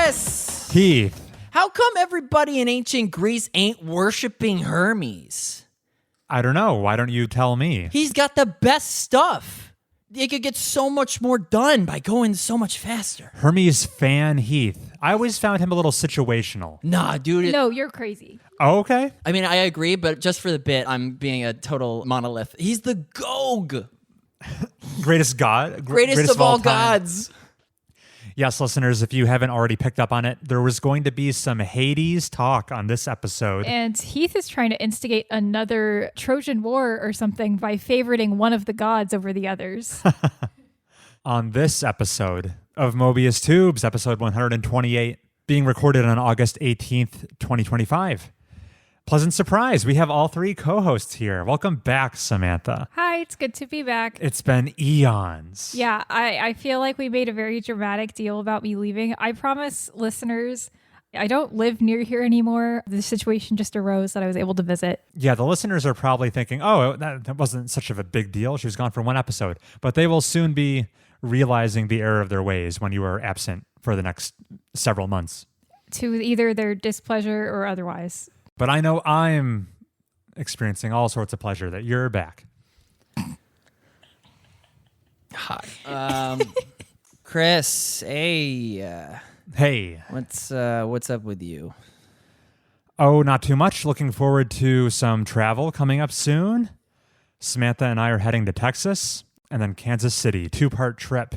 Chris! Heath. How come everybody in ancient Greece ain't worshiping Hermes? I don't know. Why don't you tell me? He's got the best stuff. They could get so much more done by going so much faster. Hermes fan Heath. I always found him a little situational. Nah, dude. No, you're crazy. Oh, okay. I mean, I agree, but just for the bit, I'm being a total monolith. He's the Gog. Greatest god. Greatest of all time. gods. Yes, listeners, if you haven't already picked up on it, there was going to be some Hades talk on this episode. And Heath is trying to instigate another Trojan War or something by favoriting one of the gods over the others. On this episode of Mobius Tubes, episode 128, being recorded on August 18th, 2025. Pleasant surprise. We have all three co-hosts here. Welcome back, Samantha. Hi, it's good to be back. It's been eons. Yeah, I feel like we made a very dramatic deal about me leaving. I promise listeners, I don't live near here anymore. The situation just arose that I was able to visit. Yeah, the listeners are probably thinking, oh, that wasn't such of a big deal. She was gone for one episode. But they will soon be realizing the error of their ways when you are absent for the next several months. To either their displeasure or otherwise. But I know I'm experiencing all sorts of pleasure that you're back. Hi. Chris, hey. Hey. What's up with you? Oh, not too much. Looking forward to some travel coming up soon. Samantha and I are heading to Texas and then Kansas City, 2-part trip.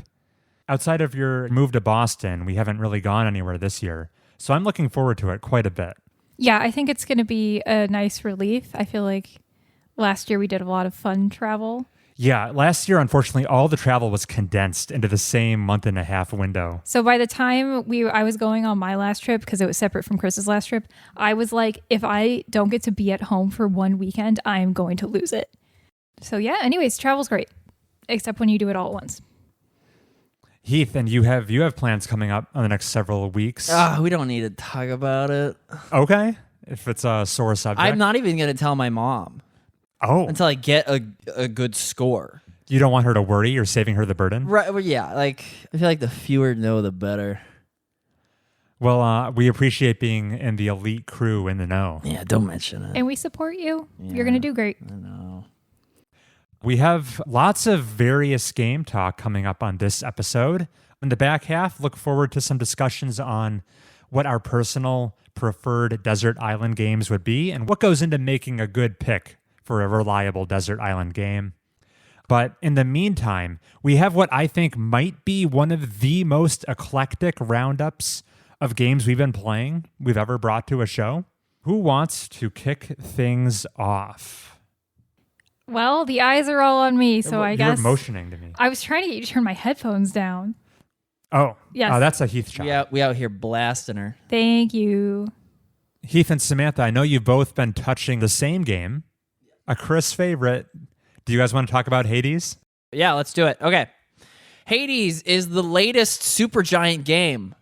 Outside of your move to Boston, we haven't really gone anywhere this year. So I'm looking forward to it quite a bit. Yeah, I think it's going to be a nice relief. I feel like last year we did a lot of fun travel. Yeah, last year, unfortunately, all the travel was condensed into the same month-and-a-half window. So by the time I was going on my last trip, because it was separate from Chris's last trip, I was like, if I don't get to be at home for one weekend, I am going to lose it. So yeah, anyways, travel's great, except when you do it all at once. Heath, and you have plans coming up on the next several weeks. We don't need to talk about it. Okay, if it's a sore subject. I'm not even going to tell my mom. Oh. Until I get a good score. You don't want her to worry? You're saving her the burden? Right. Well, yeah. Like, I feel like the fewer know, the better. Well, we appreciate being in the elite crew in the know. Yeah, don't mention it. And we support you. Yeah, You're going to do great. I know. We have lots of various game talk coming up on this episode. In the back half, look forward to some discussions on what our personal preferred desert island games would be and what goes into making a good pick for a reliable desert island game. But in the meantime, we have what I think might be one of the most eclectic roundups of games we've ever brought to a show. Who wants to kick things off? Well, the eyes are all on me, so I guess... You're motioning to me. I was trying to get you to turn my headphones down. Oh, yes. That's a Heath shot. Yeah, we out here blasting her. Thank you. Heath and Samantha, I know you've both been touching the same game, a Chris favorite. Do you guys want to talk about Hades? Yeah, let's do it. Okay. Hades is the latest Supergiant game,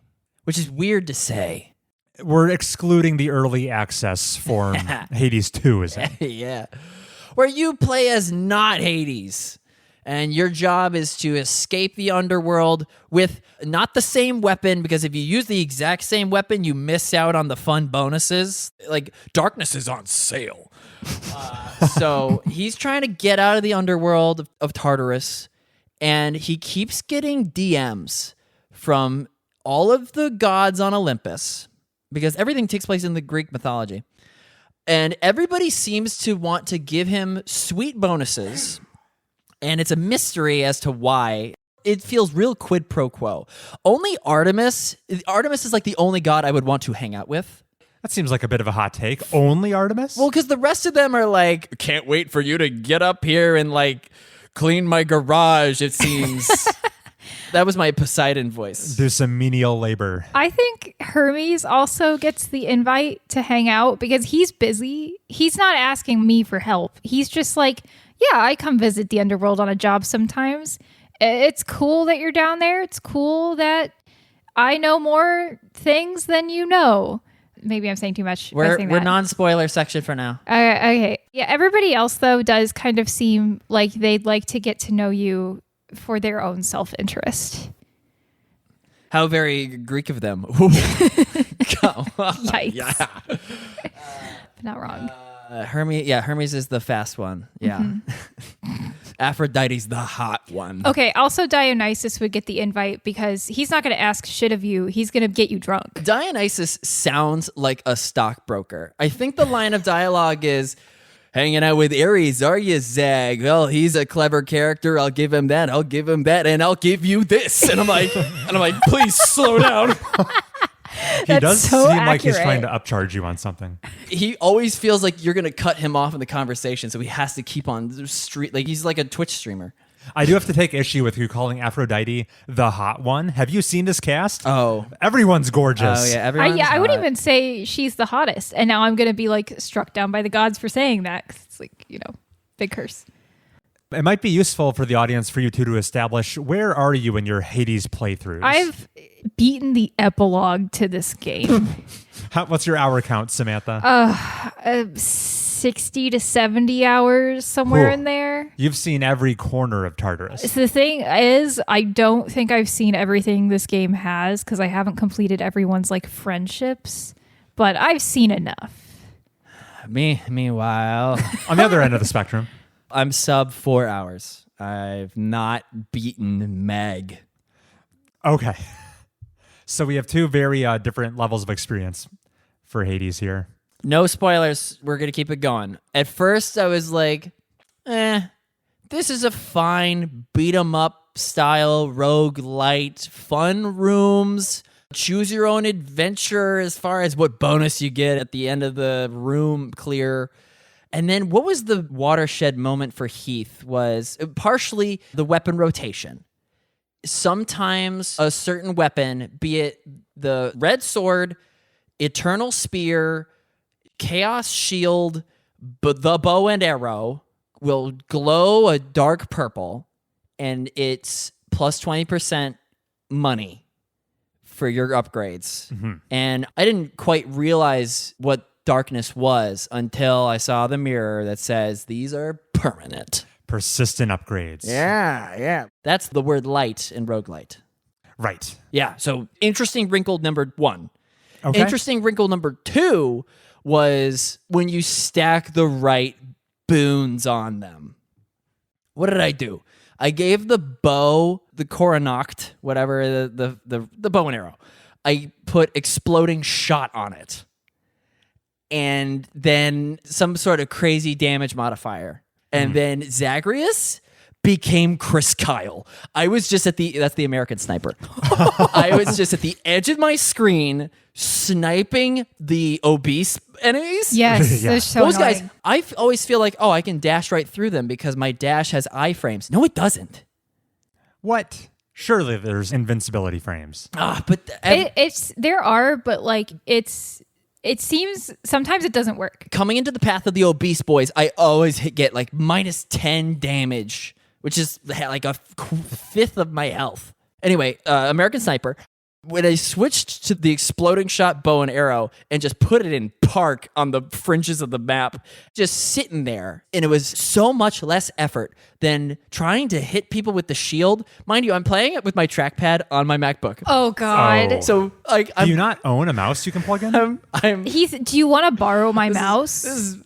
which is weird to say. We're excluding the early access form. Hades 2, is it? Yeah. Where you play as not Hades. And your job is to escape the underworld with not the same weapon, because if you use the exact same weapon, you miss out on the fun bonuses. Like, darkness is on sale. So he's trying to get out of the underworld of Tartarus, and he keeps getting DMs from all of the gods on Olympus, because everything takes place in the Greek mythology. And everybody seems to want to give him sweet bonuses, and it's a mystery as to why. It feels real quid pro quo. Only Artemis is like the only god I would want to hang out with. That seems like a bit of a hot take. Only Artemis? Well, because the rest of them are like, can't wait for you to get up here and like clean my garage, it seems. That was my Poseidon voice. Do some menial labor. I think Hermes also gets the invite to hang out because he's busy. He's not asking me for help. He's just like, yeah, I come visit the underworld on a job sometimes. It's cool that you're down there. It's cool that I know more things than you know. Maybe I'm saying too much. We're non-spoiler section for now. Okay. Yeah, everybody else, though, does kind of seem like they'd like to get to know you for their own self-interest. How very Greek of them. Yikes. Yeah. Not wrong. Hermes is the fast one. Yeah. Aphrodite's the hot one. Okay, also Dionysus would get the invite because he's not going to ask shit of you. He's going to get you drunk. Dionysus sounds like a stockbroker. I think the line of dialogue is, hanging out with Ares, are you, Zag? Well, he's a clever character. I'll give him that. I'll give him that. And I'll give you this. And I'm like, please slow down. He does so seem like he's accurate. trying to upcharge you on something. He always feels like you're going to cut him off in the conversation. So he has to keep on the street. Like he's like a Twitch streamer. I do have to take issue with you calling Aphrodite the hot one. Have you seen this cast? Oh. Everyone's gorgeous. Oh, yeah. Everyone's I wouldn't hot. even say she's the hottest. And now I'm going to be like struck down by the gods for saying that. 'Cause it's like, big curse. It might be useful for the audience for you two to establish, where are you in your Hades playthroughs? I've beaten the epilogue to this game. What's your hour count, Samantha? 60 to 70 hours, somewhere Whew. in there. You've seen every corner of Tartarus. So the thing is, I don't think I've seen everything this game has because I haven't completed everyone's like friendships, but I've seen enough. Meanwhile, On the other end of the spectrum. I'm sub 4 hours. I've not beaten Meg. Okay. So we have two very different levels of experience for Hades here. No spoilers. We're going to keep it going. At first, I was like, this is a fine beat 'em up style roguelite, fun rooms, choose your own adventure as far as what bonus you get at the end of the room clear. And then what was the watershed moment for Heath was partially the weapon rotation. Sometimes a certain weapon, be it the red sword, eternal spear, chaos shield, but the bow and arrow will glow a dark purple, and it's plus 20% money for your upgrades. Mm-hmm. And I didn't quite realize what darkness was until I saw the mirror that says these are permanent. Persistent upgrades. Yeah. That's the word light in roguelite. Right. Yeah, so interesting wrinkle number 1. Okay. Interesting wrinkle number 2 was when you stack the right boons on them. What did I do? I gave the bow, the Coronacht, whatever, the bow and arrow. I put exploding shot on it. And then some sort of crazy damage modifier. And then Zagreus became Chris Kyle. I was just that's the American sniper. I was just at the edge of my screen sniping the obese enemies. Yes, Yeah. they're so Those annoying. guys, I always feel like, I can dash right through them because my dash has iframes. No, it doesn't. What? Surely there's invincibility frames. But There are, but like it seems sometimes it doesn't work. coming into the path of the obese boys, I always get like minus 10 damage, which is like a fifth of my health. Anyway, American Sniper. When I switched to the exploding shot bow and arrow and just put it in park on the fringes of the map, just sitting there, and it was so much less effort than trying to hit people with the shield. Mind you, I'm playing it with my trackpad on my MacBook. Oh God. Oh. So like, Do you not own a mouse you can plug in? Heath, do you want to borrow my mouse? This is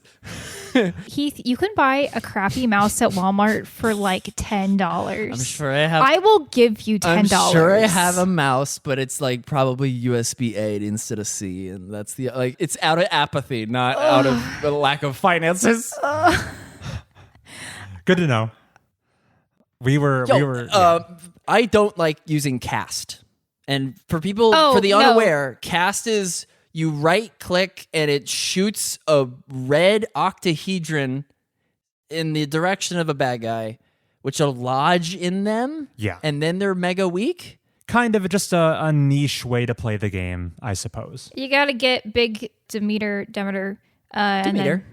Heath, you can buy a crappy mouse at Walmart for like $10. I'm sure I have. I will give you $10. I'm sure I have a mouse, but it's like probably USB A instead of C, and that's the it's out of apathy, not out of the lack of finances. Good to know. We were. Yeah. I don't like using cast, and for people Oh, for the no. unaware, cast is you right click and it shoots a red octahedron in the direction of a bad guy, which will lodge in them. Yeah. And then they're mega weak. Kind of just a niche way to play the game, I suppose. You got to get big Demeter. Demeter? Demeter?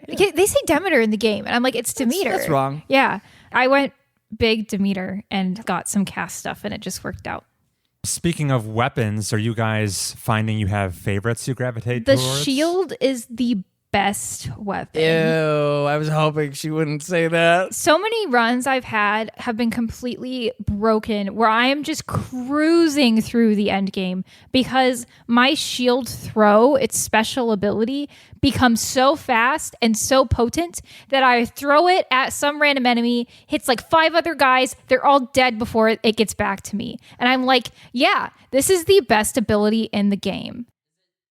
Okay, they say Demeter in the game, and I'm like, it's Demeter. That's wrong. Yeah. I went big Demeter and got some cast stuff, and it just worked out. Speaking of weapons, are you guys finding you have favorites you gravitate The towards? shield is the best weapon. Ew, I was hoping she wouldn't say that. So many runs I've had have been completely broken where I am just cruising through the end game because my shield throw, its special ability, becomes so fast and so potent that I throw it at some random enemy, hits like 5 other guys, they're all dead before it gets back to me. And I'm like, yeah, this is the best ability in the game.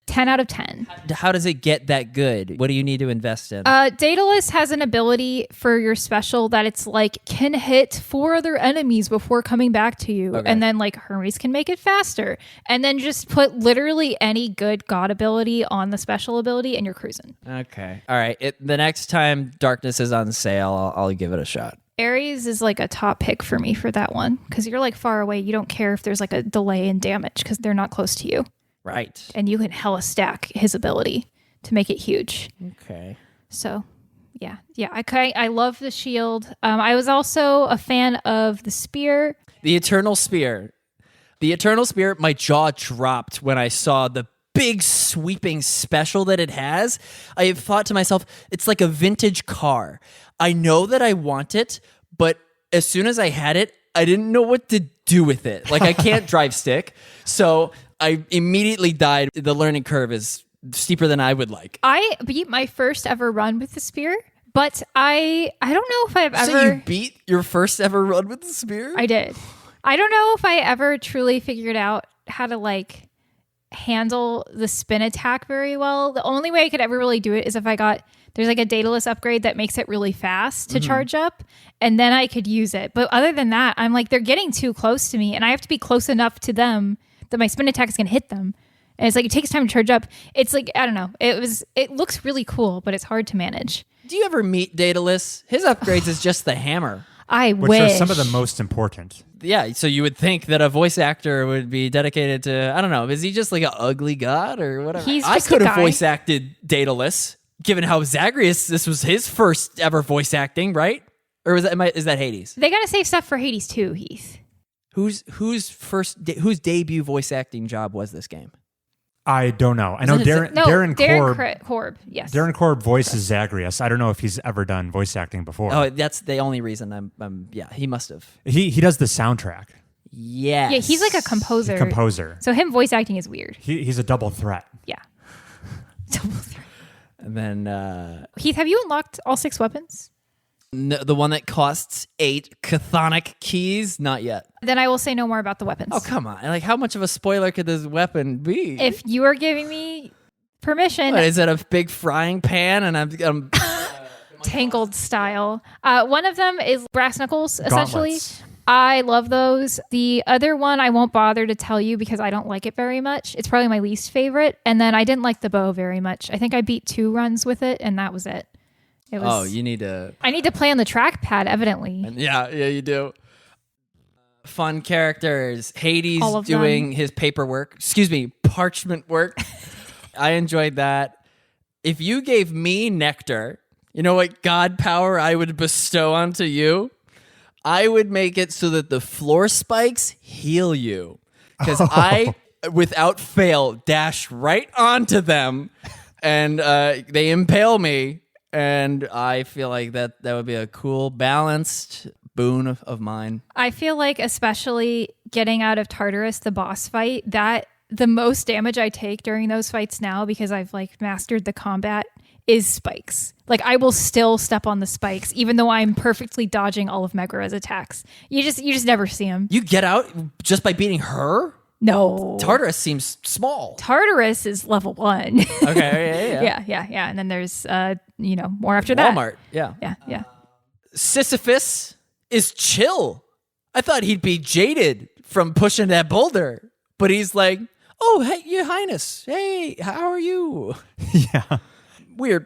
10 out of 10. How does it get that good? What do you need to invest in? Daedalus has an ability for your special that it's like can hit 4 other enemies before coming back to you. Okay. And then like Hermes can make it faster. And then just put literally any good god ability on the special ability and you're cruising. Okay. All right. The next time Darkness is on sale, I'll give it a shot. Ares is like a top pick for me for that one because you're like far away. You don't care if there's like a delay in damage because they're not close to you. Right. And you can hella stack his ability to make it huge. Okay. So, yeah. I love the shield. I was also a fan of the spear. The Eternal Spear. My jaw dropped when I saw the big sweeping special that it has. I have thought to myself, it's like a vintage car. I know that I want it, but as soon as I had it, I didn't know what to do with it. Like I can't drive stick. So I immediately died. The learning curve is steeper than I would like. I beat my first ever run with the spear, but I don't know if I've ever... So you beat your first ever run with the spear? I did. I don't know if I ever truly figured out how to like handle the spin attack very well. The only way I could ever really do it is if there's like a Daedalus upgrade that makes it really fast to charge up, and then I could use it. But other than that, I'm like, they're getting too close to me, and I have to be close enough to them that my spin attack is going to hit them. And it's like, it takes time to charge up. It's like, I don't know. It looks really cool, but it's hard to manage. Do you ever meet Daedalus? His upgrades is just the hammer. I Which wish. are some of the most important. Yeah, so you would think that a voice actor would be dedicated to, I don't know, is he just like an ugly god or whatever? He's I just could a have guy. voice acted Daedalus, given how Zagreus, this was his first ever voice acting, right? Or is that Hades? They got to save stuff for Hades too, Heath. Whose debut voice acting job was this game? I don't know. I know Isn't it Darren Darren Korb. Korb, yes. Darren Korb voices Zagreus. I don't know if he's ever done voice acting before. Oh, that's the only reason yeah, he must have. He does the soundtrack. Yes. Yeah, he's like a composer. So him voice acting is weird. He's a double threat. Yeah. Double threat. And then Heath, have you unlocked all 6 weapons? the one that costs 8 chthonic keys, not yet. Then I will say no more about the weapons. Oh, come on. Like, how much of a spoiler could this weapon be? If you are giving me permission, What, is it a big frying pan and I'm Tangled style. One of them is brass knuckles, essentially. Gauntlets. I love those. The other one I won't bother to tell you because I don't like it very much. It's probably my least favorite. And then I didn't like the bow very much. I think I beat 2 runs with it, and that was it. It was. Oh, you need to... I need to play on the trackpad, evidently. Yeah, you do. Fun characters. Hades All of doing them. his paperwork. Parchment work. I enjoyed that. If you gave me nectar, you know what god power I would bestow onto you? I would make it so that the floor spikes heal you. Because I, without fail, dash right onto them and they impale me. And I feel like that would be a cool, balanced boon of mine. I feel like especially getting out of Tartarus, the boss fight, that the most damage I take during those fights now, because I've like mastered the combat, is spikes. Like I will still step on the spikes, even though I'm perfectly dodging all of Megara's attacks. You just never see them. You get out just by beating her? No. Tartarus seems small. Tartarus is level 1. Okay, yeah. And then there's more after that. Walmart, yeah. Yeah. Sisyphus is chill. I thought he'd be jaded from pushing that boulder, but he's like, "Oh, hey, Your Highness. Hey, how are you?" Yeah. Weird.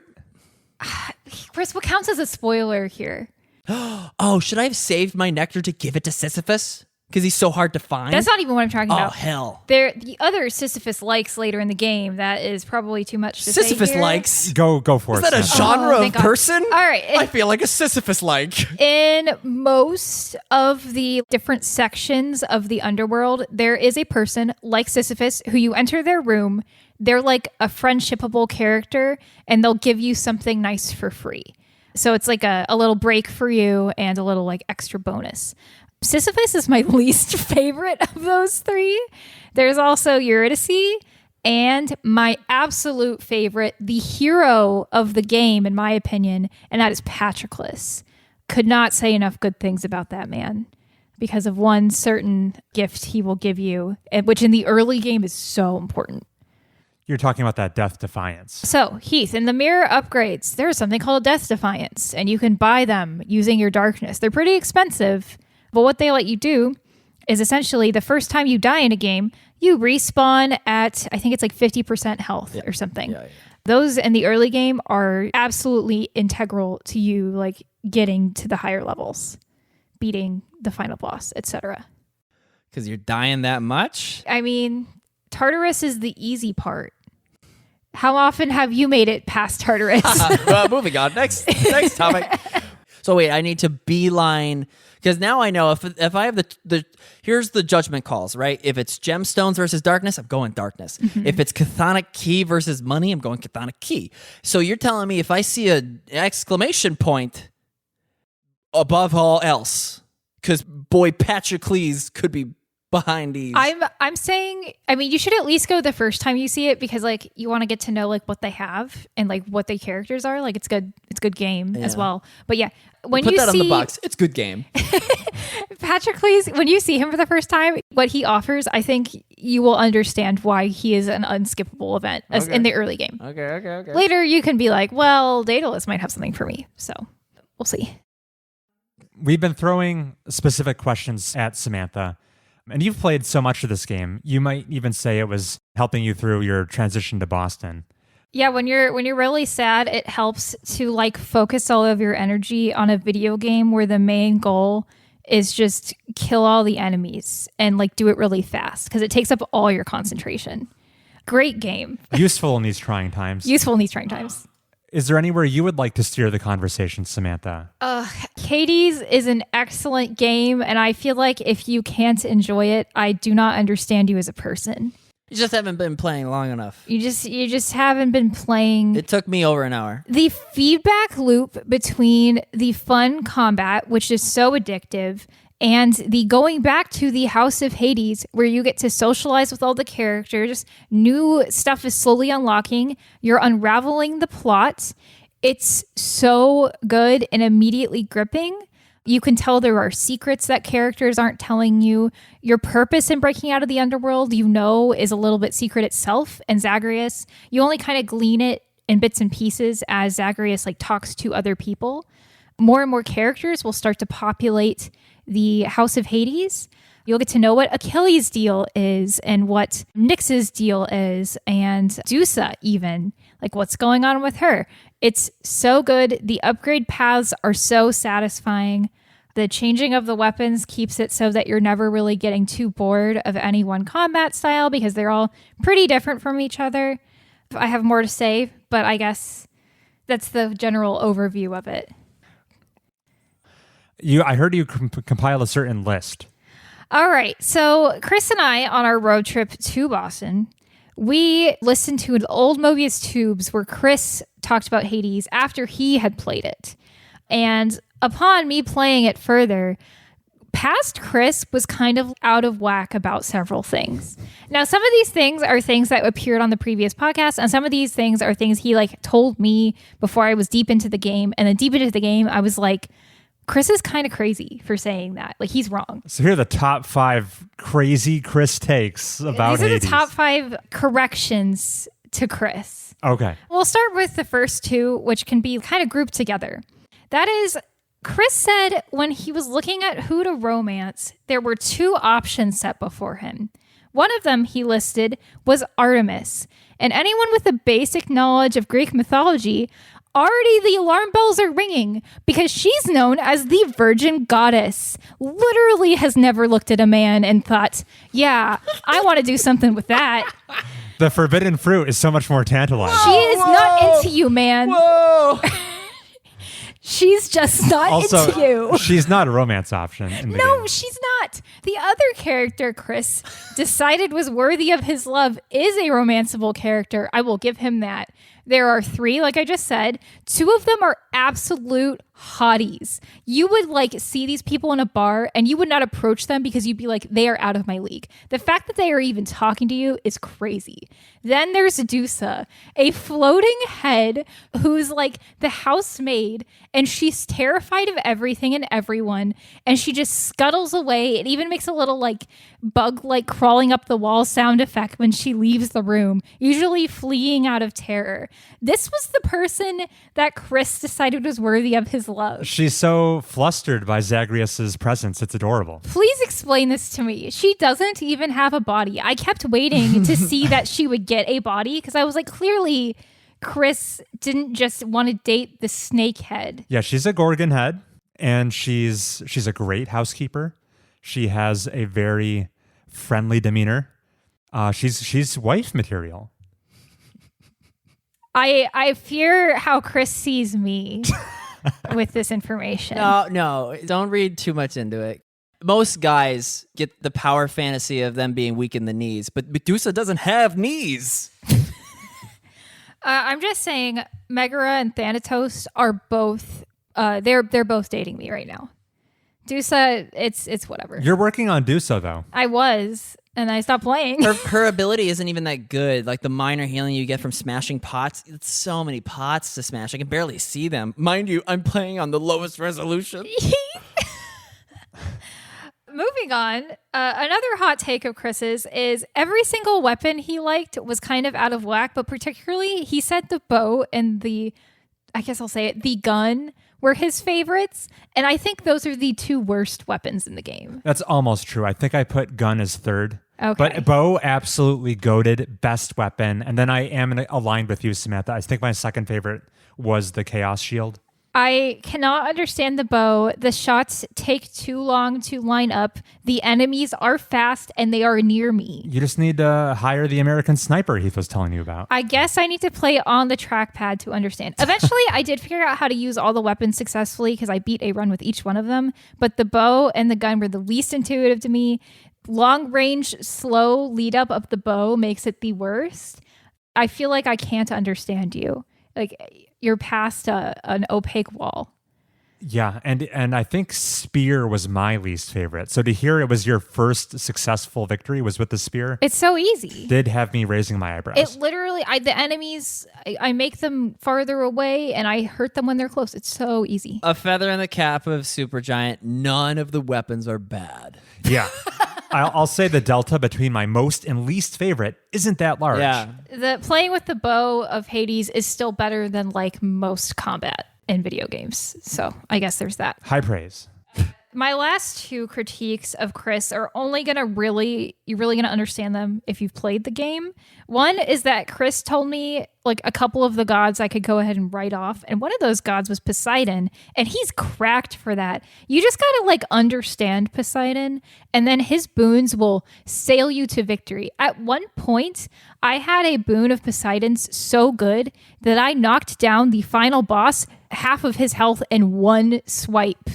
Chris, what counts as a spoiler here? Oh, should I have saved my nectar to give it to Sisyphus? Because he's so hard to find? That's not even what I'm talking Oh, about. hell. The other Sisyphus likes later in the game, that is probably too much to say Sisyphus here. likes? Go for Is it. that a Sam. genre of thank God. person? All right. I feel like a Sisyphus-like. In most of the different sections of the underworld, there is a person like Sisyphus who you enter their room, they're like a friendshipable character and they'll give you something nice for free. So it's like a little break for you and a little like extra bonus. Sisyphus is my least favorite of those three. There's also Eurydice and my absolute favorite, the hero of the game, in my opinion, and that is Patroclus. Could not say enough good things about that man because of one certain gift he will give you, which in the early game is so important. You're talking about that Death Defiance. So, Heath, in the mirror upgrades, there's something called Death Defiance, and you can buy them using your darkness. They're pretty expensive, but what they let you do is essentially the first time you die in a game, you respawn at, I think it's like 50% health or something. Yeah. Those in the early game are absolutely integral to you, like getting to the higher levels, beating the final boss, etc. Because you're dying that much? I mean, Tartarus is the easy part. How often have you made it past Tartarus? Moving on. Next topic. So wait, I need to beeline, because now I know if I have the here's the judgment calls, right? If it's gemstones versus darkness, I'm going darkness. Mm-hmm. If it's chthonic key versus money, I'm going chthonic key. So you're telling me if I see an exclamation point above all else, because boy, Patroclus could be behind these. I'm saying, I mean, you should at least go the first time you see it, because like you want to get to know like what they have and like what their characters are. Like it's good game as well. But yeah, when put you that see on the box, it's good game. Patroclus, when you see him for the first time, what he offers, I think you will understand why he is an unskippable event in the early game. Okay. Later, you can be like, well, Daedalus might have something for me. So we'll see. We've been throwing specific questions at Samantha. And you've played so much of this game, you might even say it was helping you through your transition to Boston. Yeah, when you're really sad, it helps to like focus all of your energy on a video game where the main goal is just kill all the enemies and like do it really fast because it takes up all your concentration. Great game. Useful in these trying times. Is there anywhere you would like to steer the conversation, Samantha? Hades is an excellent game, and I feel like if you can't enjoy it, I do not understand you as a person. You just haven't been playing long enough. You just haven't been playing. It took me over an hour. The feedback loop between the fun combat, which is so addictive, and the going back to the House of Hades, where you get to socialize with all the characters, new stuff is slowly unlocking, you're unraveling the plot. It's so good and immediately gripping. You can tell there are secrets that characters aren't telling you. Your purpose in breaking out of the underworld, is a little bit secret itself. And Zagreus, you only kind of glean it in bits and pieces as Zagreus like talks to other people. More and more characters will start to populate the House of Hades. You'll get to know what Achilles' deal is and what Nyx's deal is, and Dusa even, like what's going on with her. It's so good. The upgrade paths are so satisfying. The changing of the weapons keeps it so that you're never really getting too bored of any one combat style because they're all pretty different from each other. I have more to say, but I guess that's the general overview of it. I heard you compile a certain list. All right. So Chris and I, on our road trip to Boston, we listened to an old Mobius Tubes where Chris talked about Hades after he had played it. And upon me playing it further, past Chris was kind of out of whack about several things. Now, some of these things are things that appeared on the previous podcast, and some of these things are things he like told me before I was deep into the game. And then deep into the game, I was like, Chris is kind of crazy for saying that. Like, he's wrong. So here are the top 5 crazy Chris takes about Hades. These are the top 5 corrections to Chris. Okay. We'll start with the first 2, which can be kind of grouped together. That is, Chris said when he was looking at who to romance, there were 2 options set before him. One of them he listed was Artemis. And anyone with a basic knowledge of Greek mythology, already the alarm bells are ringing because she's known as the virgin goddess. Literally has never looked at a man and thought, yeah, I want to do something with that. The forbidden fruit is so much more tantalizing. She is not into you, man. Whoa! She's just not into you. She's not a romance option in the game. She's not. But the other character Chris decided was worthy of his love is a romanceable character. I will give him that. There are 3, like I just said. 2 of them are absolute hotties. You would like see these people in a bar and you would not approach them because you'd be like, they are out of my league. The fact that they are even talking to you is crazy. Then there's Dusa, a floating head who's like the housemaid, and she's terrified of everything and everyone, and she just scuttles away. It even makes a little like bug like crawling up the wall sound effect when she leaves the room, usually fleeing out of terror. This was the person that Chris decided was worthy of his love. She's so flustered by Zagreus's presence. It's adorable. Please explain this to me. She doesn't even have a body. I kept waiting to see that she would get a body because I was like, clearly Chris didn't just want to date the snake head. Yeah, she's a Gorgon head, and she's a great housekeeper. She has a very friendly demeanor. She's wife material. I fear how Chris sees me with this information. No, don't read too much into it. Most guys get the power fantasy of them being weak in the knees, but Medusa doesn't have knees. I'm just saying Megara and Thanatos are both they're both dating me right now. Dusa, it's whatever. You're working on Dusa, though. I was, and I stopped playing. Her ability isn't even that good. Like the minor healing you get from smashing pots, it's so many pots to smash. I can barely see them. Mind you, I'm playing on the lowest resolution. Moving on, another hot take of Chris's is every single weapon he liked was kind of out of whack, but particularly he said the bow and the gun were his favorites, and I think those are the 2 worst weapons in the game. That's almost true. I think I put gun as 3rd. Okay. But bow, absolutely goated, best weapon. And then I am aligned with you, Samantha. I think my 2nd favorite was the Chaos Shield. I cannot understand the bow. The shots take too long to line up. The enemies are fast and they are near me. You just need to hire the American Sniper Heath was telling you about. I guess I need to play on the trackpad to understand. Eventually, I did figure out how to use all the weapons successfully because I beat a run with each one of them. But the bow and the gun were the least intuitive to me. Long range, slow lead up of the bow makes it the worst. I feel like I can't understand you. Like, you're past an opaque wall. Yeah, and I think spear was my least favorite. So to hear it was your first successful victory was with the spear. It's so easy. Did have me raising my eyebrows. It literally, the enemies, I make them farther away and I hurt them when they're close. It's so easy. A feather in the cap of Supergiant. None of the weapons are bad. Yeah. I'll say the delta between my most and least favorite isn't that large. Yeah. The playing with the bow of Hades is still better than like most combat in video games. So I guess there's that. High praise. My last 2 critiques of Chris are only you're really gonna understand them if you've played the game. One is that Chris told me like a couple of the gods I could go ahead and write off, and one of those gods was Poseidon, and he's cracked for that. You just gotta like understand Poseidon, and then his boons will sail you to victory. At one point, I had a boon of Poseidon's so good that I knocked down the final boss, half of his health in one swipe.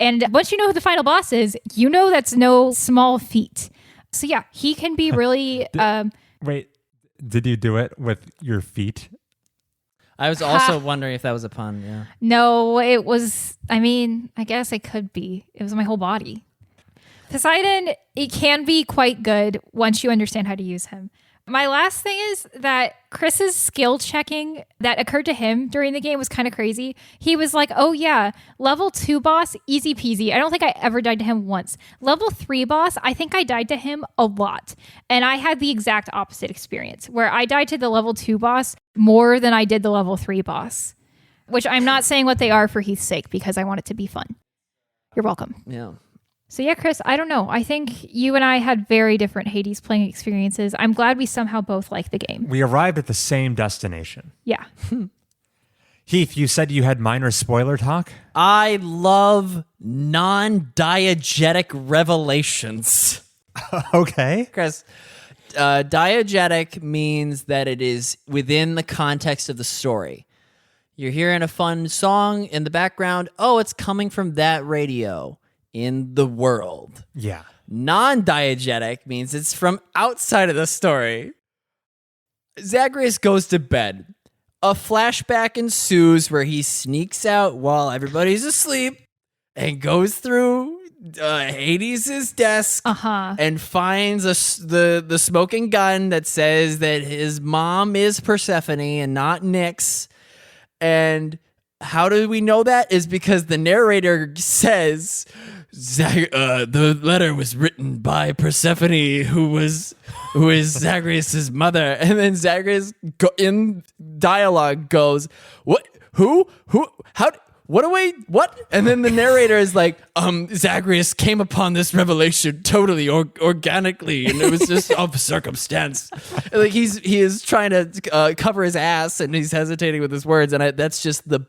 And once you know who the final boss is, you know that's no small feat. So yeah, he can be really... Wait, did you do it with your feet? I was also wondering if that was a pun, yeah. No, it was... I mean, I guess it could be. It was my whole body. Poseidon, it can be quite good once you understand how to use him. My last thing is that Chris's skill checking that occurred to him during the game was kind of crazy. He was like, oh yeah, level 2 boss, easy peasy. I don't think I ever died to him once. Level 3 boss, I think I died to him a lot. And I had the exact opposite experience where I died to the level 2 boss more than I did the level 3 boss, which I'm not saying what they are for Heath's sake because I want it to be fun. You're welcome. Yeah. So yeah, Chris, I don't know. I think you and I had very different Hades playing experiences. I'm glad we somehow both like the game. We arrived at the same destination. Yeah. Heath, you said you had minor spoiler talk? I love non-diegetic revelations. Okay. Chris, diegetic means that it is within the context of the story. You're hearing a fun song in the background. Oh, it's coming from that radio. in the world. Yeah. Non-diegetic means it's from outside of the story. Zagreus goes to bed. A flashback ensues where he sneaks out while everybody's asleep and goes through Hades' desk and finds the smoking gun that says that his mom is Persephone and not Nyx. And how do we know that? Is because the narrator says the letter was written by Persephone, who is Zagreus' mother. And then Zagreus in dialogue goes, "What? Who? How? What?" And then the narrator is like, Zagreus came upon this revelation totally organically, and it was just of circumstance. Like he is trying to cover his ass, and he's hesitating with his words, and that's just the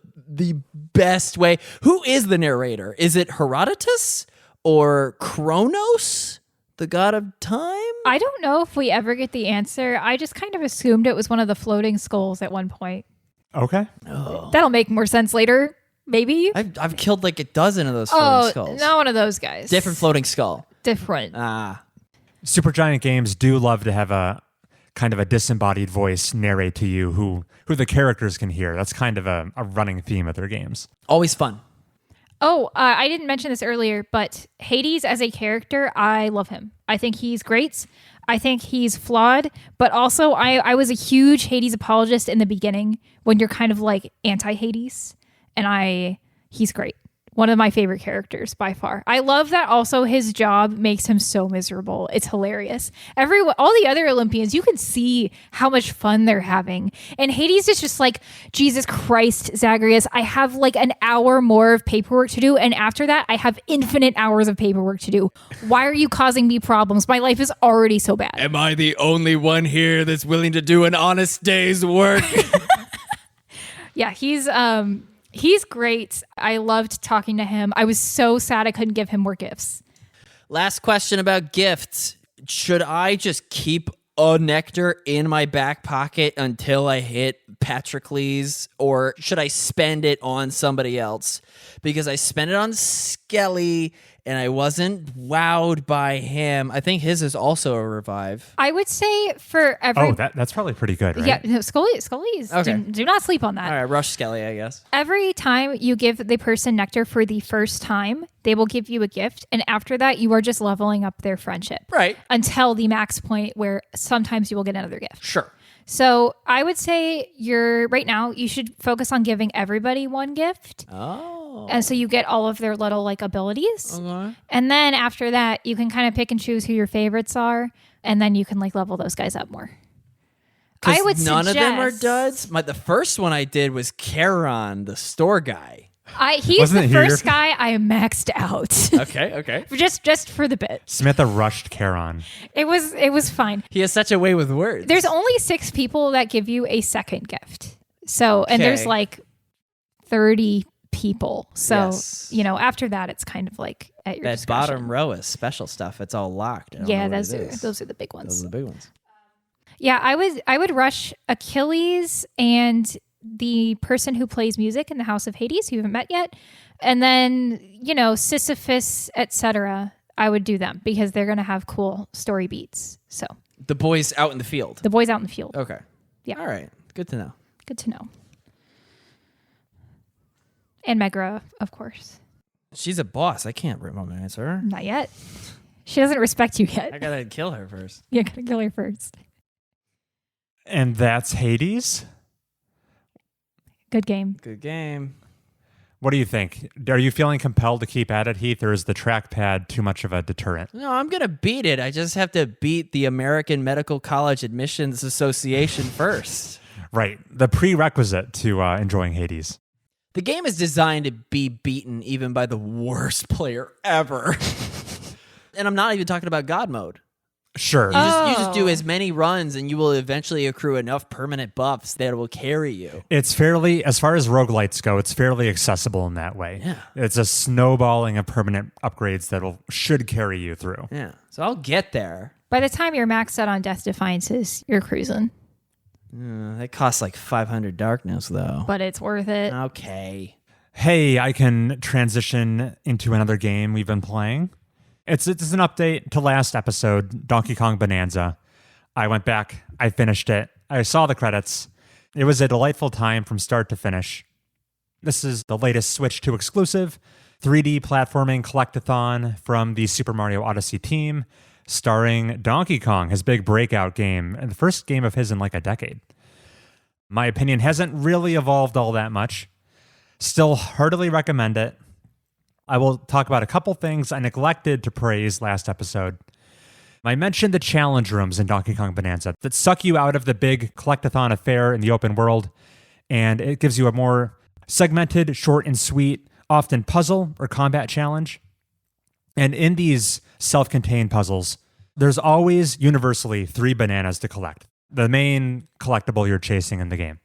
best way. Who is the narrator? Is it Herodotus or Kronos, the god of time? I don't know if we ever get the answer. I just kind of assumed it was one of the floating skulls at one point. Okay. That'll make more sense later. Maybe. I've killed like a dozen of those floating skulls. Not one of those guys. Different floating skull. Different. Supergiant Games do love to have a kind of a disembodied voice narrate to you who the characters can hear. That's kind of a running theme of their games. Always fun. Oh, I didn't mention this earlier, but Hades as a character, I love him. I think he's great. I think he's flawed, but also I was a huge Hades apologist in the beginning when you're kind of like anti-Hades. And he's great. One of my favorite characters by far. I love that also his job makes him so miserable. It's hilarious. All the other Olympians, you can see how much fun they're having. And Hades is just like, Jesus Christ, Zagreus, I have like an hour more of paperwork to do. And after that, I have infinite hours of paperwork to do. Why are you causing me problems? My life is already so bad. Am I the only one here that's willing to do an honest day's work? Yeah, He's great. I loved talking to him. I was so sad I couldn't give him more gifts. Last question about gifts. Should I just keep a nectar in my back pocket until I hit Patrocles, or should I spend it on somebody else? Because I spent it on Skelly and I wasn't wowed by him. I think his is also a revive. I would say for every... Oh, that's probably pretty good, right? Yeah, no, Scully's. Okay. Do not sleep on that. All right, rush Skelly, I guess. Every time you give the person nectar for the first time, they will give you a gift. And after that, you are just leveling up their friendship. Right. Until the max point where sometimes you will get another gift. Sure. So I would say right now, you should focus on giving everybody one gift. Oh. And so you get all of their little like abilities. Okay. And then after that, you can kind of pick and choose who your favorites are. And then you can like level those guys up more. I would none of them are suggest- duds. The first one I did was Charon, the store guy. He's Wasn't the it here first guy I maxed out. Okay. just for the bit. Samantha rushed Charon. It was fine. He has such a way with words. There's only 6 people that give you a second gift. So, and there's Okay. like 30 people. So, Yes. after that, it's kind of like at your that discretion. bottom row is special stuff. It's all locked. I don't Yeah, know what it is. those are the big ones. Those are the big ones. Yeah, I would rush Achilles and the person who plays music in the House of Hades, who you haven't met yet. And then, Sisyphus, etc. I would do them because they're going to have cool story beats. So The boys out in the field. the boys out in the field. Okay. Yeah. All right. Good to know. Good to know. And Megra, of course. She's a boss. I can't romance her. Not yet. She doesn't respect you I yet. gotta kill her first. You're going to kill her first. And that's Hades. Good game. Good game. What do you think? Are you feeling compelled to keep at it, Heath, or is the trackpad too much of a deterrent? No, I'm gonna beat it. I just have to beat the American Medical College Admissions Association first. Right. The prerequisite to enjoying Hades. The game is designed to be beaten even by the worst player ever. And I'm not even talking about God mode. Sure. You just do as many runs and you will eventually accrue enough permanent buffs that will carry you. It's fairly, as far as roguelites go, it's fairly accessible in that way. Yeah. It's a snowballing of permanent upgrades that should carry you through. Yeah. So I'll get there. By the time you're maxed out on Death Defiances, you're cruising. That costs like 500 darkness though. But it's worth it. Okay. hey, I can transition into another game we've been playing. It's an update to last episode, Donkey Kong Bonanza. I went back, I finished it, I saw the credits. It was a delightful time from start to finish. This is the latest Switch 2 exclusive, 3D platforming collectathon from the Super Mario Odyssey team, starring Donkey Kong, his big breakout game, and the first game of his in like a decade. My opinion hasn't really evolved all that much. Still heartily recommend it. I will talk about a couple things I neglected to praise last episode. I mentioned the challenge rooms in Donkey Kong Bonanza that suck you out of the big collectathon affair in the open world, and it gives you a more segmented, short and sweet, often puzzle or combat challenge. And in these self-contained puzzles, there's always universally 3 bananas to collect, the main collectible you're chasing in the game.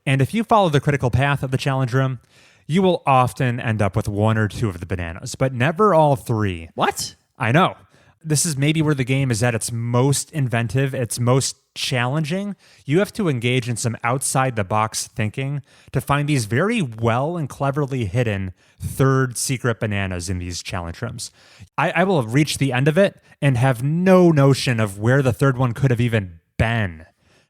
And if you follow the critical path of the challenge room, you will often end up with 1 or 2 of the bananas, but never all 3. What? I know. This is maybe where the game is at its most inventive, its most challenging. You have to engage in some outside-the-box thinking to find these very well and cleverly hidden third secret bananas in these challenge rooms. I will have reached the end of it and have no notion of where the third one could have even been.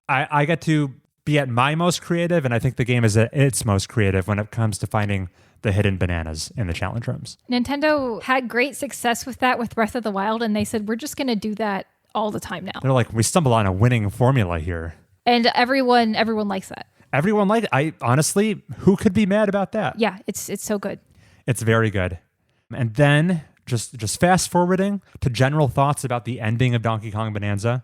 I get to be at my most creative, and I think the game is at its most creative when it comes to finding the hidden bananas in the challenge rooms. Nintendo had great success with that with Breath of the Wild, and they said, we're just going to do that all the time now. They're like, we stumbled on a winning formula here. And everyone likes that. Everyone liked it. Honestly, who could be mad about that? Yeah, it's so good. It's very good. And then just fast forwarding to general thoughts about the ending of Donkey Kong Bonanza.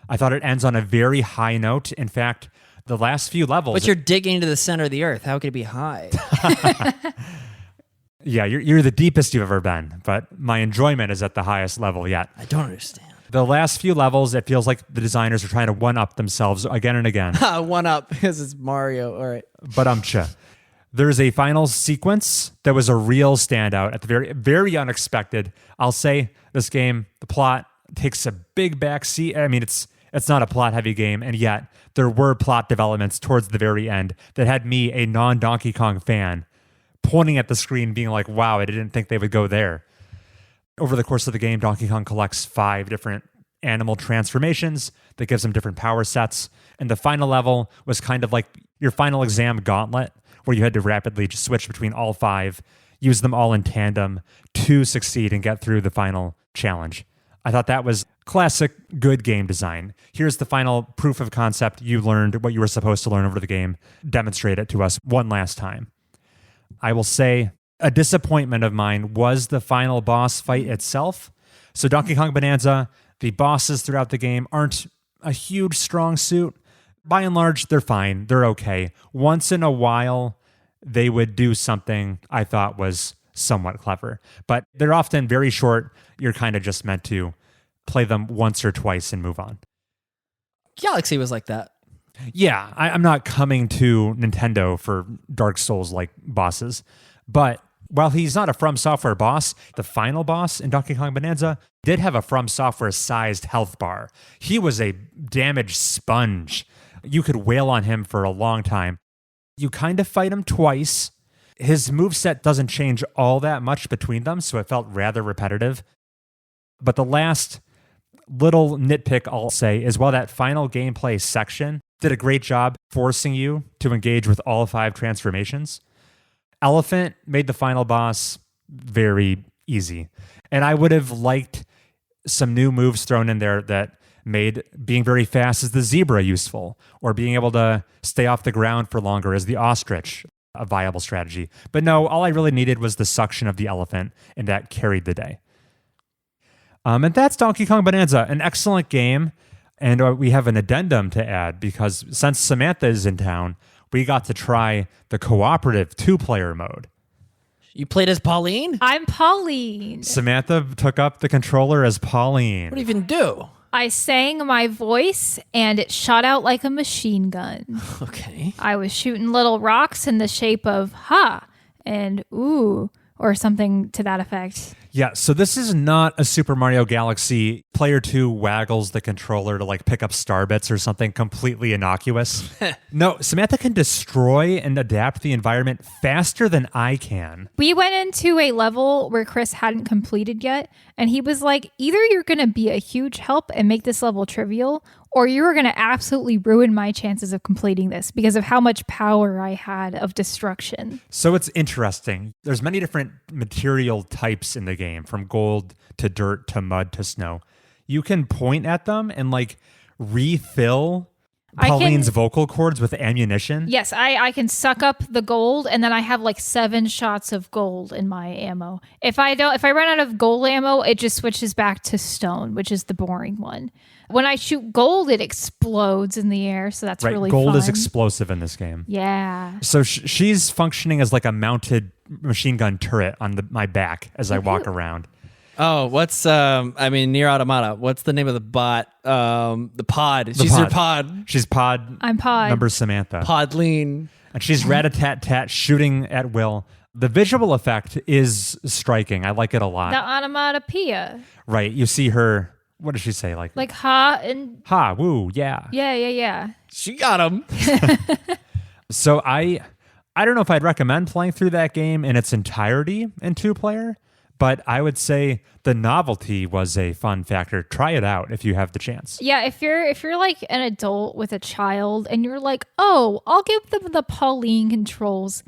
I thought it ends on a very high note. In fact, the last few levels... But you're digging into the center of the earth. How could it be high? Yeah, you're the deepest you've ever been, but my enjoyment is at the highest level yet. I don't understand. The last few levels, it feels like the designers are trying to one-up themselves again and again. One up, because it's Mario. All right. But there's a final sequence that was a real standout at the very, very unexpected. I'll say this game, the plot takes a big backseat. I mean, it's not a plot-heavy game, and yet there were plot developments towards the very end that had me, a non-Donkey Kong fan, pointing at the screen being like, wow, I didn't think they would go there. Over the course of the game, Donkey Kong collects 5 different animal transformations that gives him different power sets. And the final level was kind of like your final exam gauntlet, where you had to rapidly just switch between all 5, use them all in tandem to succeed and get through the final challenge. I thought that was classic good game design. Here's the final proof of concept. You learned what you were supposed to learn over the game. Demonstrate it to us one last time. I will say a disappointment of mine was the final boss fight itself. So Donkey Kong Bonanza, the bosses throughout the game aren't a huge strong suit. By and large, they're fine. They're okay. Once in a while, they would do something I thought was somewhat clever. But they're often very short. You're kind of just meant to play them once or twice and move on. Galaxy was like that. Yeah, I'm not coming to Nintendo for Dark Souls-like bosses. But while he's not a From Software boss, the final boss in Donkey Kong Bonanza did have a From Software-sized health bar. He was a damage sponge. You could wail on him for a long time. You kind of fight him twice. His moveset doesn't change all that much between them, so it felt rather repetitive. But the last little nitpick I'll say is while that final gameplay section did a great job forcing you to engage with all 5 transformations, Elephant made the final boss very easy. And I would have liked some new moves thrown in there that made being very fast as the zebra useful, or being able to stay off the ground for longer as the ostrich, a viable strategy. But no, all I really needed was the suction of the elephant, and that carried the day. And that's Donkey Kong Bonanza, an excellent game. And we have an addendum to add, because since Samantha is in town, we got to try the cooperative 2-player mode. You played as Pauline? I'm Pauline. Samantha took up the controller as Pauline. What do you even do? I sang my voice and it shot out like a machine gun. Okay. I was shooting little rocks in the shape of ha and ooh or something to that effect. Yeah, so this is not a Super Mario Galaxy. Player 2 waggles the controller to like pick up star bits or something completely innocuous. No, Samantha can destroy and adapt the environment faster than I can. We went into a level where Chris hadn't completed yet, and he was like, either you're going to be a huge help and make this level trivial, or you're going to absolutely ruin my chances of completing this because of how much power I had of destruction. So it's interesting. There's many different material types in the game, from gold to dirt to mud to snow. You can point at them and like refill Pauline's vocal cords with ammunition. Yes, I can suck up the gold, and then I have like 7 shots of gold in my ammo. If I run out of gold ammo, it just switches back to stone, which is the boring one. When I shoot gold, it explodes in the air, so that's really gold fun. is explosive in this game. Yeah. So she's functioning as like a mounted machine gun turret on my back as I walk around. Oh, what's Near Automata? What's the name of the bot? The pod. She's your pod. She's pod. I'm pod. Number Samantha. Podlean. And she's rat-a-tat-tat shooting at will. The visual effect is striking. I like it a lot. The onomatopoeia. Right. You see her. What does she say? Like Ha and ha, woo, yeah. Yeah. She got him. So I don't know if I'd recommend playing through that game in its entirety in 2-player, but I would say the novelty was a fun factor. Try it out if you have the chance. Yeah, if you're like an adult with a child and you're like, oh, I'll give them the Pauline controls.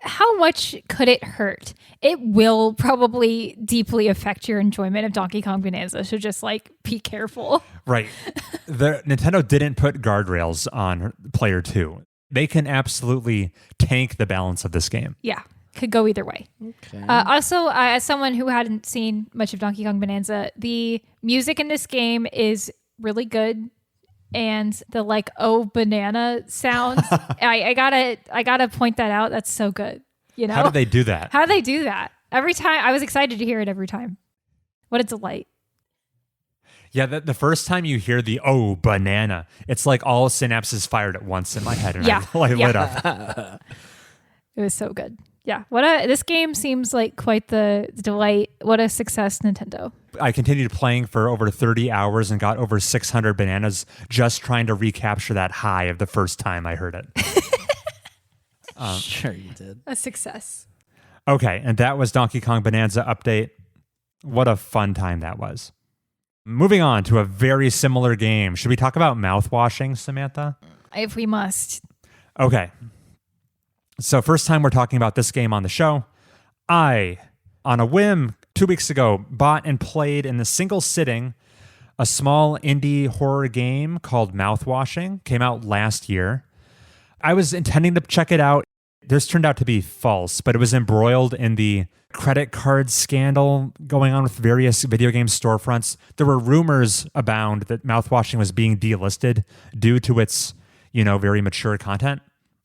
How much could it hurt? It will probably deeply affect your enjoyment of Donkey Kong Bonanza. So just like be careful. Right. The Nintendo didn't put guardrails on player 2. They can absolutely tank the balance of this game. Yeah, could go either way. Okay. Also, as someone who hadn't seen much of Donkey Kong Bonanza, the music in this game is really good. And the like, oh, banana sounds. I gotta point that out. That's so good. You know? How do they do that? How do they do that? Every time I was excited to hear it every time. What a delight. Yeah, the first time you hear the oh banana, it's like all synapses fired at once in my head and I lit up. It was so good. Yeah. This game seems like quite the delight. What a success, Nintendo. I continued playing for over 30 hours and got over 600 bananas just trying to recapture that high of the first time I heard it. Sure you did. A success. Okay, and that was Donkey Kong Bonanza update. What a fun time that was. Moving on to a very similar game. Should we talk about mouthwashing, Samantha? If we must. Okay. So first time we're talking about this game on the show. I, on a whim, 2 weeks ago, bought and played in a single sitting a small indie horror game called Mouthwashing. Came out last year. I was intending to check it out. This turned out to be false, but it was embroiled in the credit card scandal going on with various video game storefronts. There were rumors abound that Mouthwashing was being delisted due to its, very mature content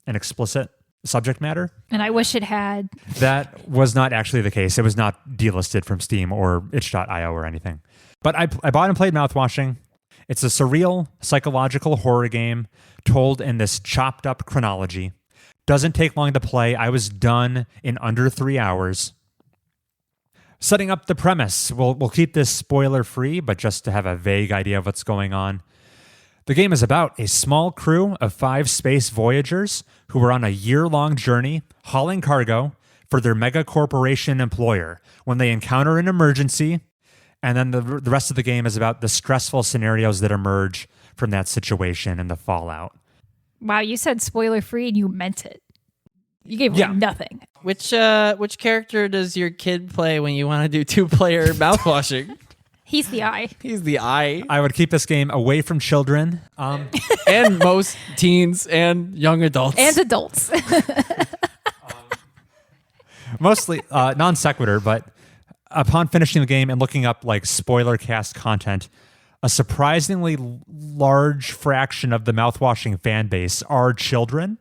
and explicit subject matter. And I wish it had. That was not actually the case. It was not delisted from Steam or itch.io or anything. But I bought and played Mouthwashing. It's a surreal psychological horror game told in this chopped up chronology. Doesn't take long to play. I was done in under 3 hours. Setting up the premise. We'll keep this spoiler free, but just to have a vague idea of what's going on. The game is about a small crew of 5 space voyagers who were on a year-long journey hauling cargo for their mega corporation employer when they encounter an emergency, and then the rest of the game is about the stressful scenarios that emerge from that situation and the fallout. Wow, you said spoiler free and you meant it. You gave away nothing. Which character does your kid play when you want to do 2-player mouthwashing? He's the eye. He's the eye. I would keep this game away from children. And most teens and young adults. And adults. Mostly non sequitur, but upon finishing the game and looking up like spoiler cast content, a surprisingly large fraction of the Mouthwashing fan base are children.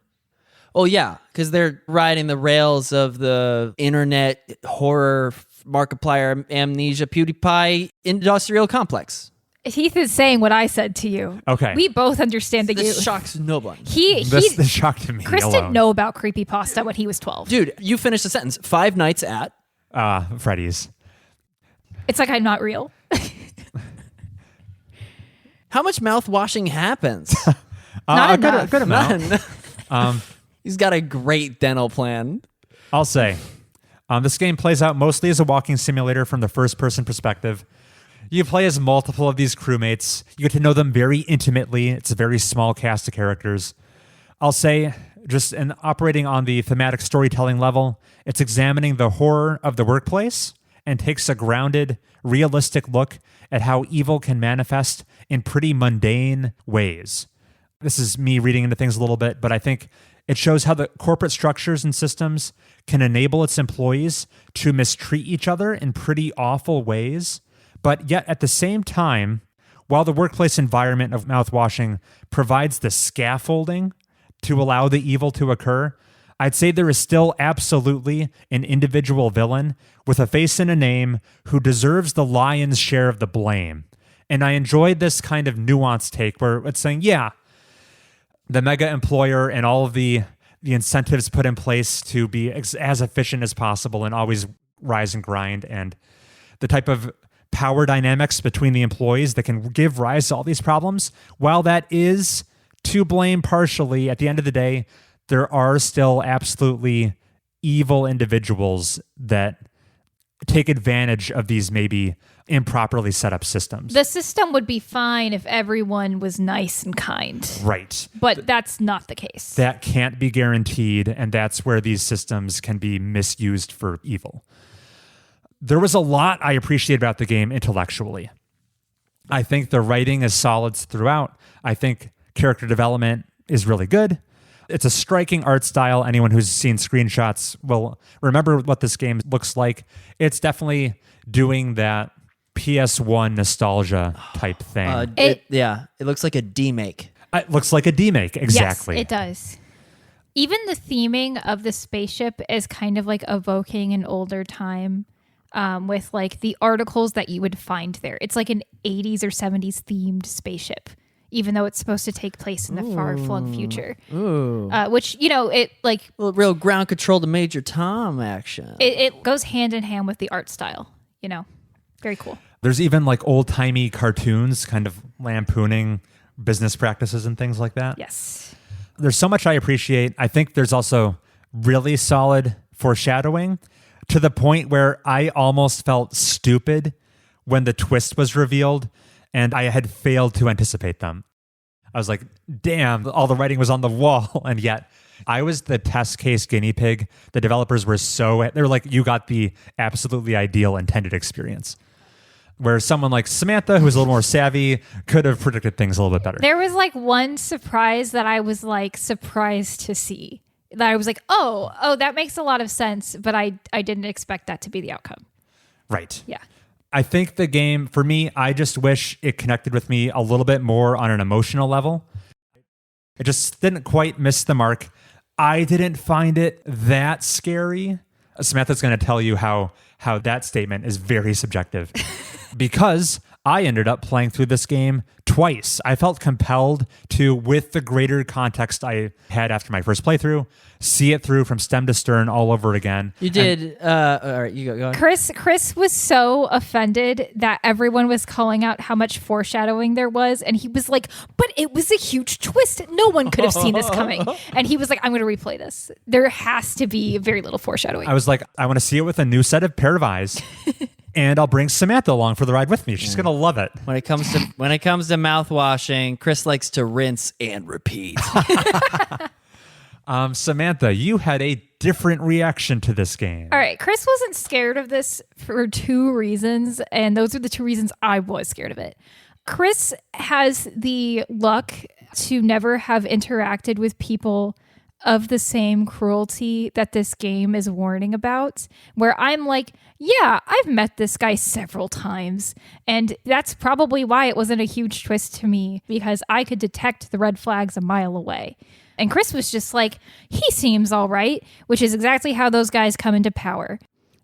Oh, yeah, because they're riding the rails of the internet horror Markiplier amnesia PewDiePie industrial complex. Heath is saying what I said to you. Okay. We both understand that This shocks no one. This shocked me. Chris didn't know about creepypasta when he was 12. Dude, you finished the sentence. 5 nights at... Freddy's. It's like I'm not real. How much mouthwashing happens? Not a enough. good amount. None. He's got a great dental plan. I'll say. This game plays out mostly as a walking simulator from the first-person perspective. You play as multiple of these crewmates. You get to know them very intimately. It's a very small cast of characters. I'll say, just in operating on the thematic storytelling level, it's examining the horror of the workplace and takes a grounded, realistic look at how evil can manifest in pretty mundane ways. This is me reading into things a little bit, but I think it shows how the corporate structures and systems can enable its employees to mistreat each other in pretty awful ways. But yet at the same time, while the workplace environment of mouthwashing provides the scaffolding to allow the evil to occur, I'd say there is still absolutely an individual villain with a face and a name who deserves the lion's share of the blame. And I enjoyed this kind of nuanced take where it's saying, yeah, the mega employer and all of the incentives put in place to be as efficient as possible and always rise and grind, and the type of power dynamics between the employees that can give rise to all these problems, while that is to blame partially, at the end of the day, there are still absolutely evil individuals that take advantage of these maybe improperly set up systems. The system would be fine if everyone was nice and kind. Right. But that's not the case. That can't be guaranteed, and that's where these systems can be misused for evil. There was a lot I appreciate about the game intellectually. I think the writing is solid throughout. I think character development is really good. It's a striking art style. Anyone who's seen screenshots will remember what this game looks like. It's definitely doing that PS1 nostalgia type thing. It looks like a demake. It looks like a demake, exactly. Yes, it does. Even the theming of the spaceship is kind of like evoking an older time with like the articles that you would find there. It's like an 80s or 70s themed spaceship, even though it's supposed to take place in the far-flung future. Which, it like... Well, real ground control to Major Tom action. It goes hand in hand with the art style, Very cool. There's even like old-timey cartoons kind of lampooning business practices and things like that. Yes. There's so much I appreciate. I think there's also really solid foreshadowing to the point where I almost felt stupid when the twist was revealed and I had failed to anticipate them. I was like, damn, all the writing was on the wall. And yet I was the test case guinea pig. The developers were they were like, you got the absolutely ideal intended experience. Where someone like Samantha, who's a little more savvy, could have predicted things a little bit better. There was like one surprise that I was like surprised to see. That I was like, oh, that makes a lot of sense, but I didn't expect that to be the outcome. Right. Yeah. I think the game, for me, I just wish it connected with me a little bit more on an emotional level. It just didn't quite miss the mark. I didn't find it that scary. Samantha's going to tell you how that statement is very subjective because I ended up playing through this game twice. I felt compelled to, with the greater context I had after my first playthrough, see it through from stem to stern all over again. You did. All right, you go. Chris was so offended that everyone was calling out how much foreshadowing there was, and he was like, "But it was a huge twist. No one could have seen this coming." And he was like, "I'm going to replay this. There has to be very little foreshadowing." I was like, I want to see it with a new set of pair of eyes. And I'll bring Samantha along for the ride with me. She's going to love it. When it comes to mouthwashing, Chris likes to rinse and repeat. Samantha, you had a different reaction to this game. All right, Chris wasn't scared of this for two reasons, and those are the two reasons I was scared of it. Chris has the luck to never have interacted with people of the same cruelty that this game is warning about, where I'm like, yeah, I've met this guy several times, and that's probably why it wasn't a huge twist to me, because I could detect the red flags a mile away. And Chris was just like, he seems all right, which is exactly how those guys come into power.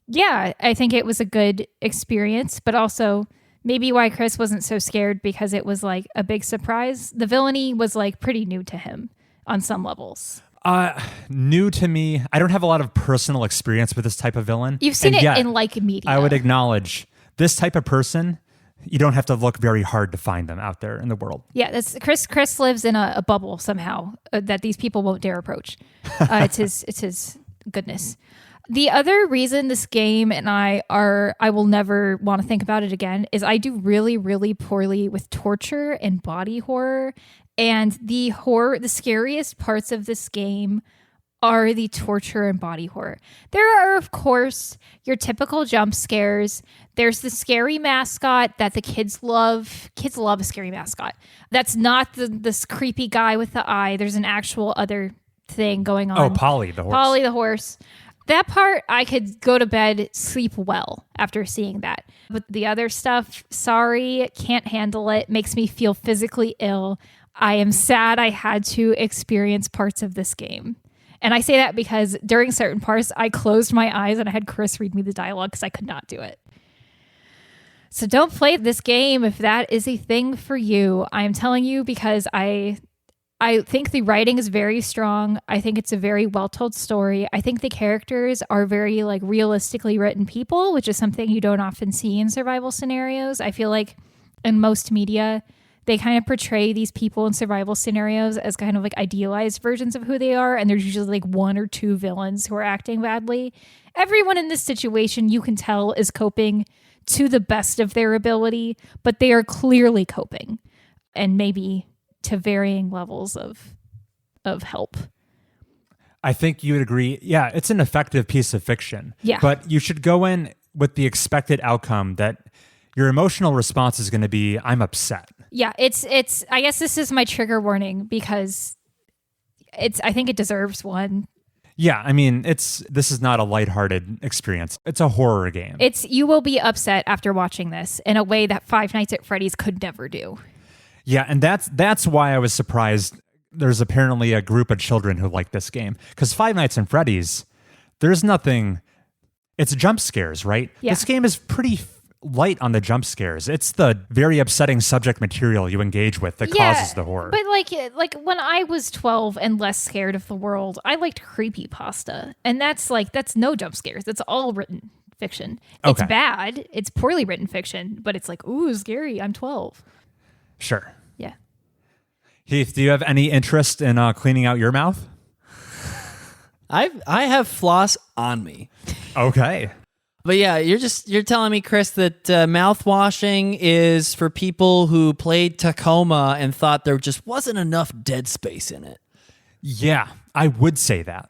Yeah, I think it was a good experience, but also maybe why Chris wasn't so scared, because it was like a big surprise. The villainy was like pretty new to him on some levels. New to me. I don't have a lot of personal experience with this type of villain. You've seen and it yet, in like media. I would acknowledge this type of person, you don't have to look very hard to find them out there in the world. Yeah, that's Chris lives in a bubble somehow that these people won't dare approach. It's his goodness. The other reason this game and I will never want to think about it again is I do really, really poorly with torture and body horror. And the scariest parts of this game are the torture and body horror. There are, of course, your typical jump scares. There's the scary mascot that the kids love. Kids love a scary mascot. That's not this creepy guy with the eye. There's an actual other thing going on. Oh, Polly the horse. Polly the horse. That part, I could go to bed, sleep well after seeing that. But the other stuff, sorry, can't handle it. Makes me feel physically ill. I am sad I had to experience parts of this game. And I say that because during certain parts, I closed my eyes and I had Chris read me the dialogue because I could not do it. So don't play this game if that is a thing for you. I am telling you because I think the writing is very strong. I think it's a very well-told story. I think the characters are very realistically written people, which is something you don't often see in survival scenarios. I feel like in most media, they kind of portray these people in survival scenarios as kind of idealized versions of who they are. And there's usually one or two villains who are acting badly. Everyone in this situation, you can tell, is coping to the best of their ability, but they are clearly coping, and maybe to varying levels of help. I think you would agree. Yeah, it's an effective piece of fiction. Yeah. But you should go in with the expected outcome that your emotional response is going to be, I'm upset. Yeah, it's I guess this is my trigger warning because I think it deserves one. Yeah, I mean, this is not a lighthearted experience. It's a horror game. You will be upset after watching this in a way that Five Nights at Freddy's could never do. Yeah, and that's why I was surprised there's apparently a group of children who like this game. Because Five Nights at Freddy's, there's nothing... It's jump scares, right? Yeah. This game is pretty light on the jump scares. It's the very upsetting subject material you engage with that causes the horror. But like when I was 12 and less scared of the world, I liked creepypasta. And that's no jump scares. That's all written fiction. It's bad. It's poorly written fiction, but it's ooh, scary. I'm 12. Sure. Yeah. Heath, do you have any interest in cleaning out your mouth? I have floss on me. Okay. But yeah, you're telling me, Chris, that mouthwashing is for people who played Tacoma and thought there just wasn't enough dead space in it. Yeah, I would say that.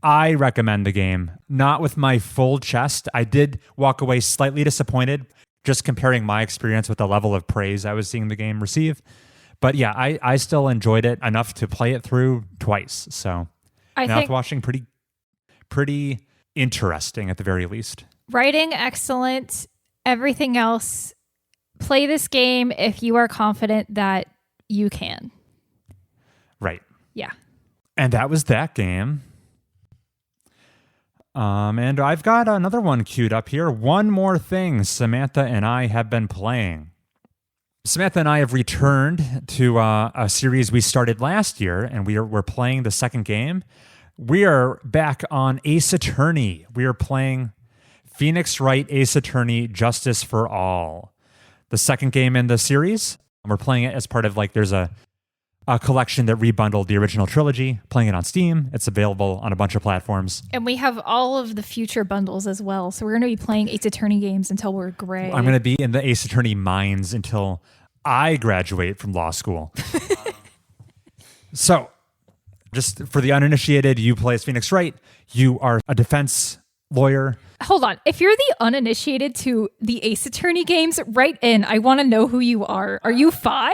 I recommend the game, not with my full chest. I did walk away slightly disappointed, just comparing my experience with the level of praise I was seeing the game receive. But yeah, I still enjoyed it enough to play it through twice. So mouthwashing, pretty interesting at the very least. Writing, excellent. Everything else, play this game if you are confident that you can. Right. Yeah. And that was that game. And I've got another one queued up here. One more thing Samantha and I have been playing. Samantha and I have returned to a series we started last year, and we're playing the second game. We are back on Ace Attorney. We are playing Phoenix Wright Ace Attorney Justice for All, the second game in the series. We're playing it as part of there's a collection that rebundled the original trilogy, playing it on Steam. It's available on a bunch of platforms. And we have all of the future bundles as well. So we're going to be playing Ace Attorney games until we're gray. I'm going to be in the Ace Attorney mines until I graduate from law school. So, just for the uninitiated, you play as Phoenix Wright. You are a defense lawyer. Hold on. If you're the uninitiated to the Ace Attorney games, write in. I want to know who you are. Are you 5?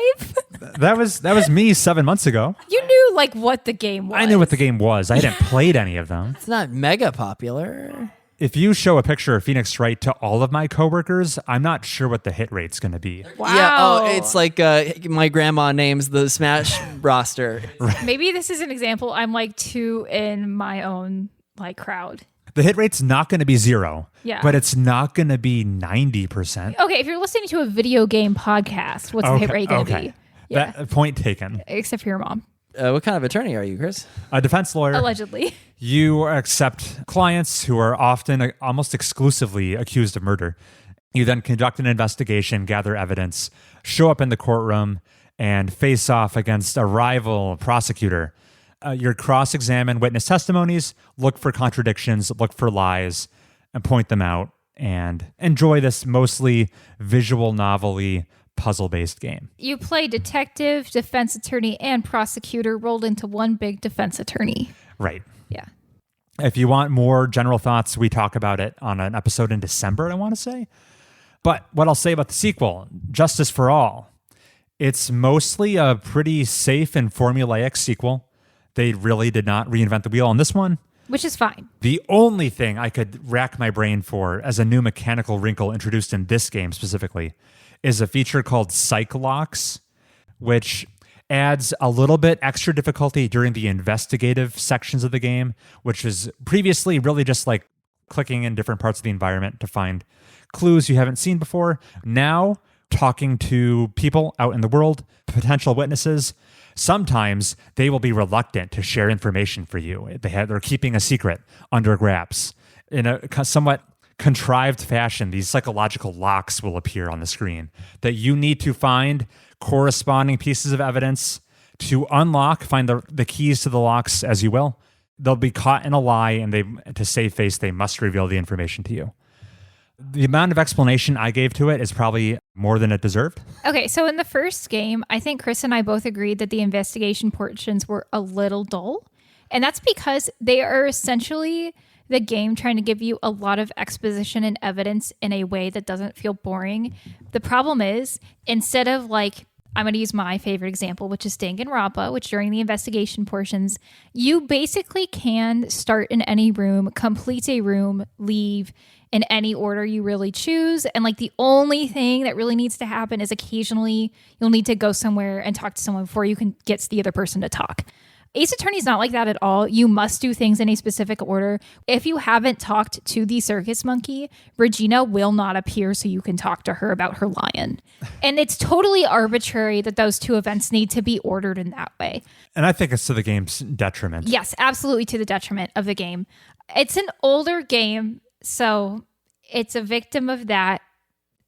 That was me 7 months ago. You knew what the game was. I knew what the game was. I hadn't played any of them. It's not mega popular. If you show a picture of Phoenix Wright to all of my coworkers, I'm not sure what the hit rate's going to be. Wow. Yeah, oh, it's like my grandma names the Smash roster. Maybe this is an example. I'm 2 in my own crowd. The hit rate's not going to be 0, yeah, but it's not going to be 90%. Okay, if you're listening to a video game podcast, what's the hit rate going to be? Yeah. That point taken. Except for your mom. What kind of attorney are you, Chris? A defense lawyer. Allegedly. You accept clients who are often almost exclusively accused of murder, You then conduct an investigation, gather evidence, show up in the courtroom, and face off against a rival prosecutor. You cross-examine witness testimonies, look for contradictions, look for lies, and point them out, and enjoy this mostly visual novel-y puzzle-based game. You play detective, defense attorney, and prosecutor rolled into one big defense attorney. Right. Yeah. If you want more general thoughts, we talk about it on an episode in December, I want to say. But what I'll say about the sequel, Justice for All, it's mostly a pretty safe and formulaic sequel. They really did not reinvent the wheel on this one. Which is fine. The only thing I could rack my brain for as a new mechanical wrinkle introduced in this game specifically is a feature called Psych Locks, which adds a little bit extra difficulty during the investigative sections of the game, which is previously really just like clicking in different parts of the environment to find clues you haven't seen before. Now, talking to people out in the world, potential witnesses, sometimes they will be reluctant to share information for you. They're keeping a secret under wraps. In a somewhat contrived fashion, these psychological locks will appear on the screen that you need to find corresponding pieces of evidence to unlock, find the keys to the locks as you will. They'll be caught in a lie, and to save face, they must reveal the information to you. The amount of explanation I gave to it is probably more than it deserved. Okay, so in the first game, I think Chris and I both agreed that the investigation portions were a little dull. And that's because they are essentially the game trying to give you a lot of exposition and evidence in a way that doesn't feel boring. The problem is, instead of like, I'm going to use my favorite example, which is Danganronpa, which during the investigation portions, you basically can start in any room, complete a room, leave in any order you really choose. And like the only thing that really needs to happen is occasionally you'll need to go somewhere and talk to someone before you can get the other person to talk. Ace Attorney is not like that at all. You must do things in a specific order. If you haven't talked to the circus monkey, Regina will not appear so you can talk to her about her lion. And it's totally arbitrary that those two events need to be ordered in that way. And I think it's to the game's detriment. Yes, absolutely to the detriment of the game. It's an older game, so it's a victim of that.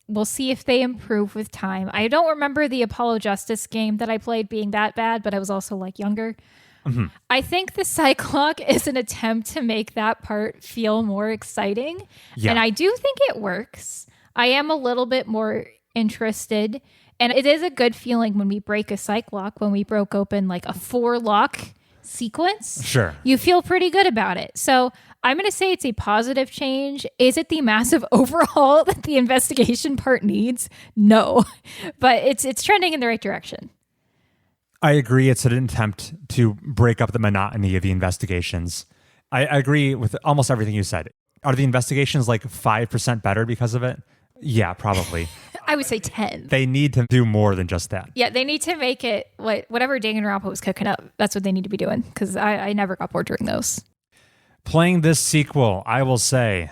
We'll see if they improve with time. I don't remember the Apollo Justice game that I played being that bad, but I was also like younger. Mm-hmm. I think the Cyclock is an attempt to make that part feel more exciting. Yeah. And I do think it works. I am a little bit more interested. And it is a good feeling when we break a Cyclock, when we broke open like a 4-lock sequence. Sure. You feel pretty good about it. So I'm going to say it's a positive change. Is it the massive overhaul that the investigation part needs? No. But it's trending in the right direction. I agree. It's an attempt to break up the monotony of the investigations. I agree with almost everything you said. Are the investigations like 5% better because of it? Yeah, probably. I would say 10. They need to do more than just that. Yeah, they need to make it like whatever Danganronpa was cooking up. That's what they need to be doing, because I never got bored during those. Playing this sequel, I will say,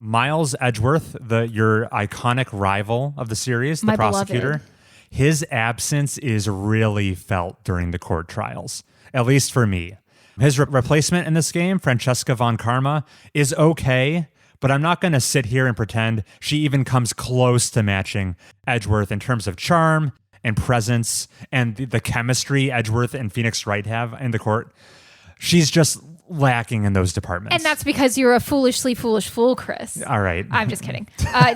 Miles Edgeworth, your iconic rival of the series, the prosecutor, beloved. His absence is really felt during the court trials, at least for me. His replacement in this game, Francesca von Karma, is okay, but I'm not going to sit here and pretend she even comes close to matching Edgeworth in terms of charm and presence and the chemistry Edgeworth and Phoenix Wright have in the court. She's just lacking in those departments. And that's because you're a foolishly foolish fool, Chris. All right. I'm just kidding.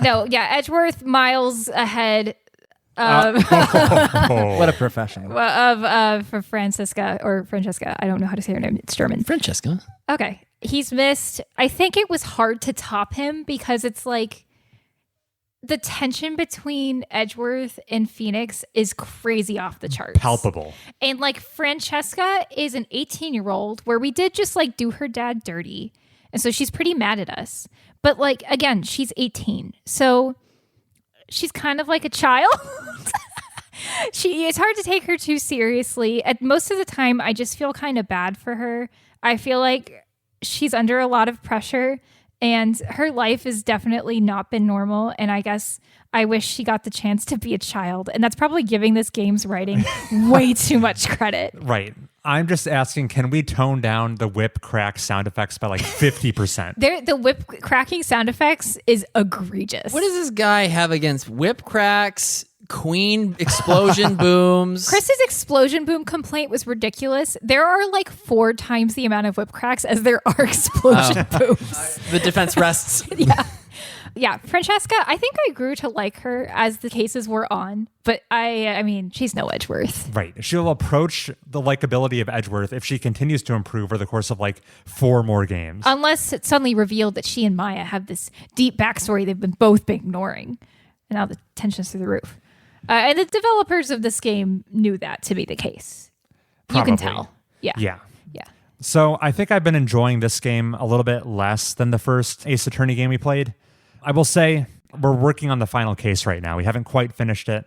No, yeah, Edgeworth, miles ahead. What a professional. For Francesca. I don't know how to say her name. It's German. Francesca. Okay. He's missed. I think it was hard to top him because it's like the tension between Edgeworth and Phoenix is crazy off the charts. Palpable. And like Francesca is an 18-year-old where we did just like do her dad dirty. And so she's pretty mad at us. But like, again, she's 18. So she's kind of like a child. It's hard to take her too seriously. At most of the time, I just feel kind of bad for her. I feel like she's under a lot of pressure and her life has definitely not been normal. And I guess I wish she got the chance to be a child. And that's probably giving this game's writing way too much credit. Right. I'm just asking, can we tone down the whip crack sound effects by like 50%? The whip cracking sound effects is egregious. What does this guy have against whip cracks, queen explosion booms? Chris's explosion boom complaint was ridiculous. There are like 4 times the amount of whip cracks as there are explosion booms. The defense rests. Yeah, Francesca, I think I grew to like her as the cases were on, but I mean, she's no Edgeworth. Right. She'll approach the likability of Edgeworth if she continues to improve over the course of like 4 more games. Unless it's suddenly revealed that she and Maya have this deep backstory they've both been ignoring. And now the tension's through the roof. And the developers of this game knew that to be the case. Probably. You can tell. Yeah. So I think I've been enjoying this game a little bit less than the first Ace Attorney game we played. I will say we're working on the final case right now. We haven't quite finished it.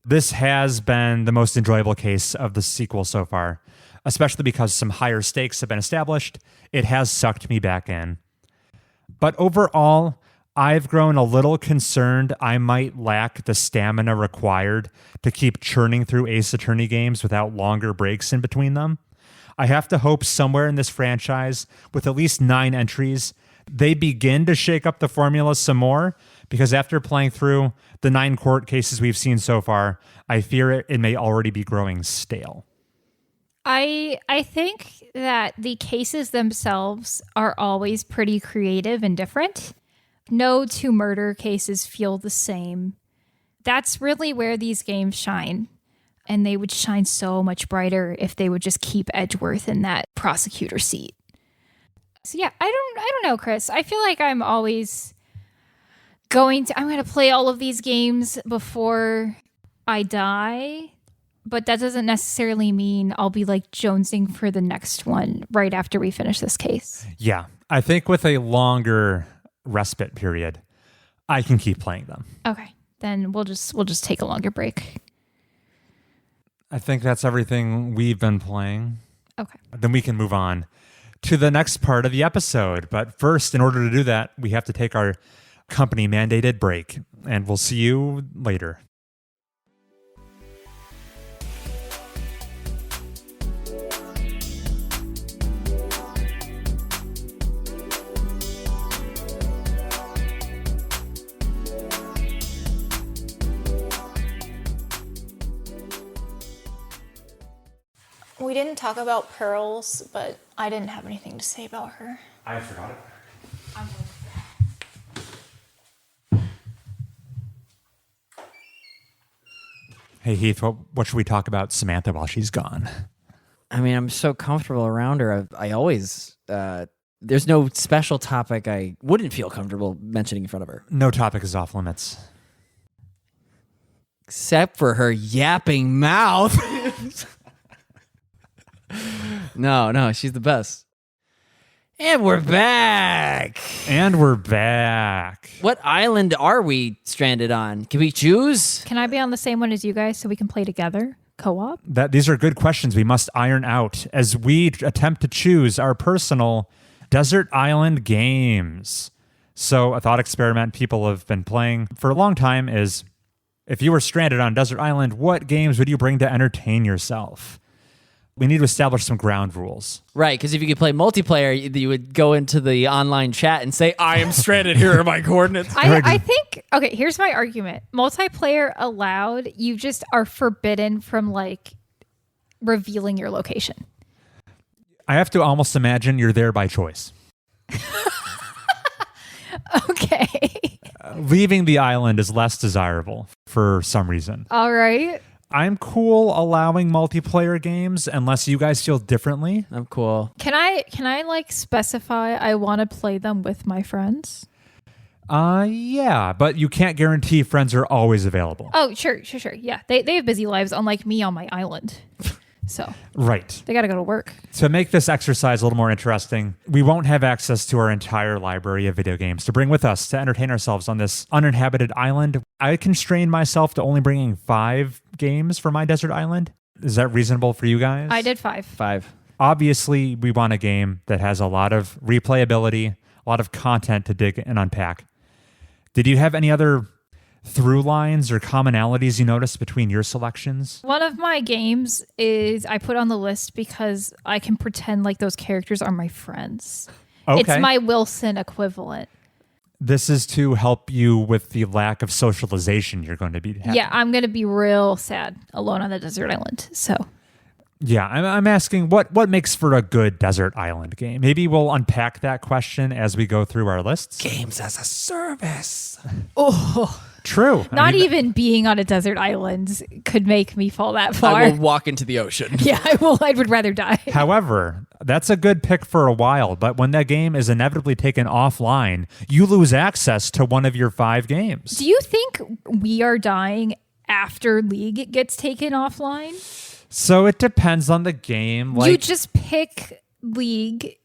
This has been the most enjoyable case of the sequel so far, especially because some higher stakes have been established. It has sucked me back in. But overall, I've grown a little concerned I might lack the stamina required to keep churning through Ace Attorney games without longer breaks in between them. I have to hope somewhere in this franchise, with at least 9 entries, they begin to shake up the formula some more, because after playing through the 9 court cases we've seen so far, I fear it may already be growing stale. I think that the cases themselves are always pretty creative and different. No 2 murder cases feel the same. That's really where these games shine. And they would shine so much brighter if they would just keep Edgeworth in that prosecutor seat. So yeah, I don't know, Chris. I feel like I'm always I'm going to play all of these games before I die, but that doesn't necessarily mean I'll be like jonesing for the next one right after we finish this case. Yeah, I think with a longer respite period, I can keep playing them. Okay, then we'll just take a longer break. I think that's everything we've been playing. Okay. Then we can move on to the next part of the episode. But first, in order to do that, we have to take our company mandated break, and we'll see you later. We didn't talk about Pearls, but I didn't have anything to say about her. I forgot it. Hey, Heath, what should we talk about Samantha while she's gone? I mean, I'm so comfortable around her. I always, there's no special topic I wouldn't feel comfortable mentioning in front of her. No topic is off limits. Except for her yapping mouth. No, she's the best. And we're back. What island are we stranded on? Can we choose? Can I be on the same one as you guys so we can play together? Co-op? These are good questions we must iron out as we attempt to choose our personal desert island games. So a thought experiment people have been playing for a long time is, if you were stranded on a desert island, what games would you bring to entertain yourself? We need to establish some ground rules. Right, because if you could play multiplayer, you would go into the online chat and say, I am stranded, here are my coordinates. I think, okay, here's my argument. Multiplayer allowed, you just are forbidden from like revealing your location. I have to almost imagine you're there by choice. Okay. Leaving the island is less desirable for some reason. All right. I'm cool allowing multiplayer games unless you guys feel differently. I'm cool. Can I like specify I want to play them with my friends? Yeah, but you can't guarantee friends are always available. Oh, sure. Yeah. They have busy lives unlike me on my island. So right. They got to go to work. To make this exercise a little more interesting, we won't have access to our entire library of video games to bring with us to entertain ourselves on this uninhabited island. I constrained myself to only bringing 5 games for my desert island. Is that reasonable for you guys? I did 5. 5. Obviously, we want a game that has a lot of replayability, a lot of content to dig and unpack. Did you have any other through lines or commonalities you notice between your selections? One of my games is I put on the list because I can pretend like those characters are my friends. Okay. It's my Wilson equivalent. This is to help you with the lack of socialization you're going to be having. Yeah, I'm going to be real sad alone on a desert island. So, yeah, I'm asking what makes for a good desert island game? Maybe we'll unpack that question as we go through our lists. Games as a service. True. not even being on a desert island could make me fall that far. I will walk into the ocean. Yeah, I will. I would rather die. However, that's a good pick for a while, but when that game is inevitably taken offline, you lose access to one of your 5 games. Do you think we are dying after League gets taken offline? So it depends on the game. You just pick League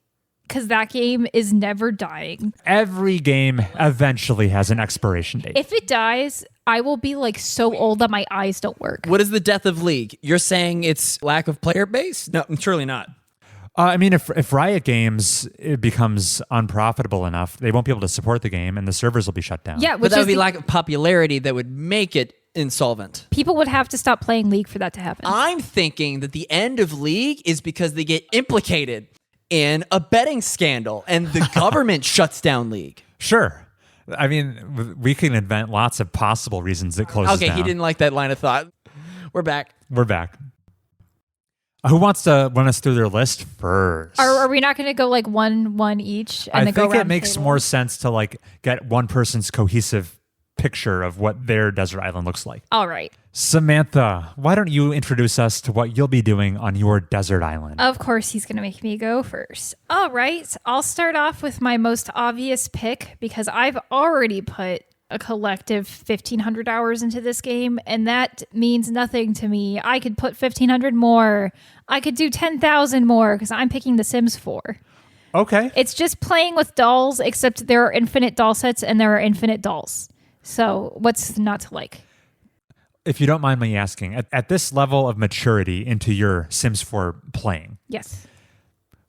because that game is never dying. Every game eventually has an expiration date. If it dies, I will be like so old that my eyes don't work. What is the death of League? You're saying it's lack of player base? No, surely not. I mean, if Riot Games it becomes unprofitable enough, they won't be able to support the game and the servers will be shut down. Yeah, But that would be lack of popularity that would make it insolvent. people would have to stop playing League for that to happen. I'm thinking that the end of League is because they get implicated in a betting scandal and the government shuts down League. Sure. I mean, we can invent lots of possible reasons it closes Okay, down. he didn't like that line of thought. We're back. We're back. Who wants to run us through their list first? Are we not going to go like one each? And I then go think around it makes the table? more sense to like get one person's cohesive picture of what their desert island looks like. All right. Samantha, why don't you introduce us to what you'll be doing on your desert island? Of course, he's going to make me go first. All right. I'll start off with my most obvious pick because I've already put a collective 1,500 hours into this game, and that means nothing to me. I could put 1,500 more. I could do 10,000 more because I'm picking The Sims 4. Okay. It's just playing with dolls, except there are infinite doll sets and there are infinite dolls. So what's not to like? If you don't mind me asking, at this level of maturity into your Sims 4 playing, Yes.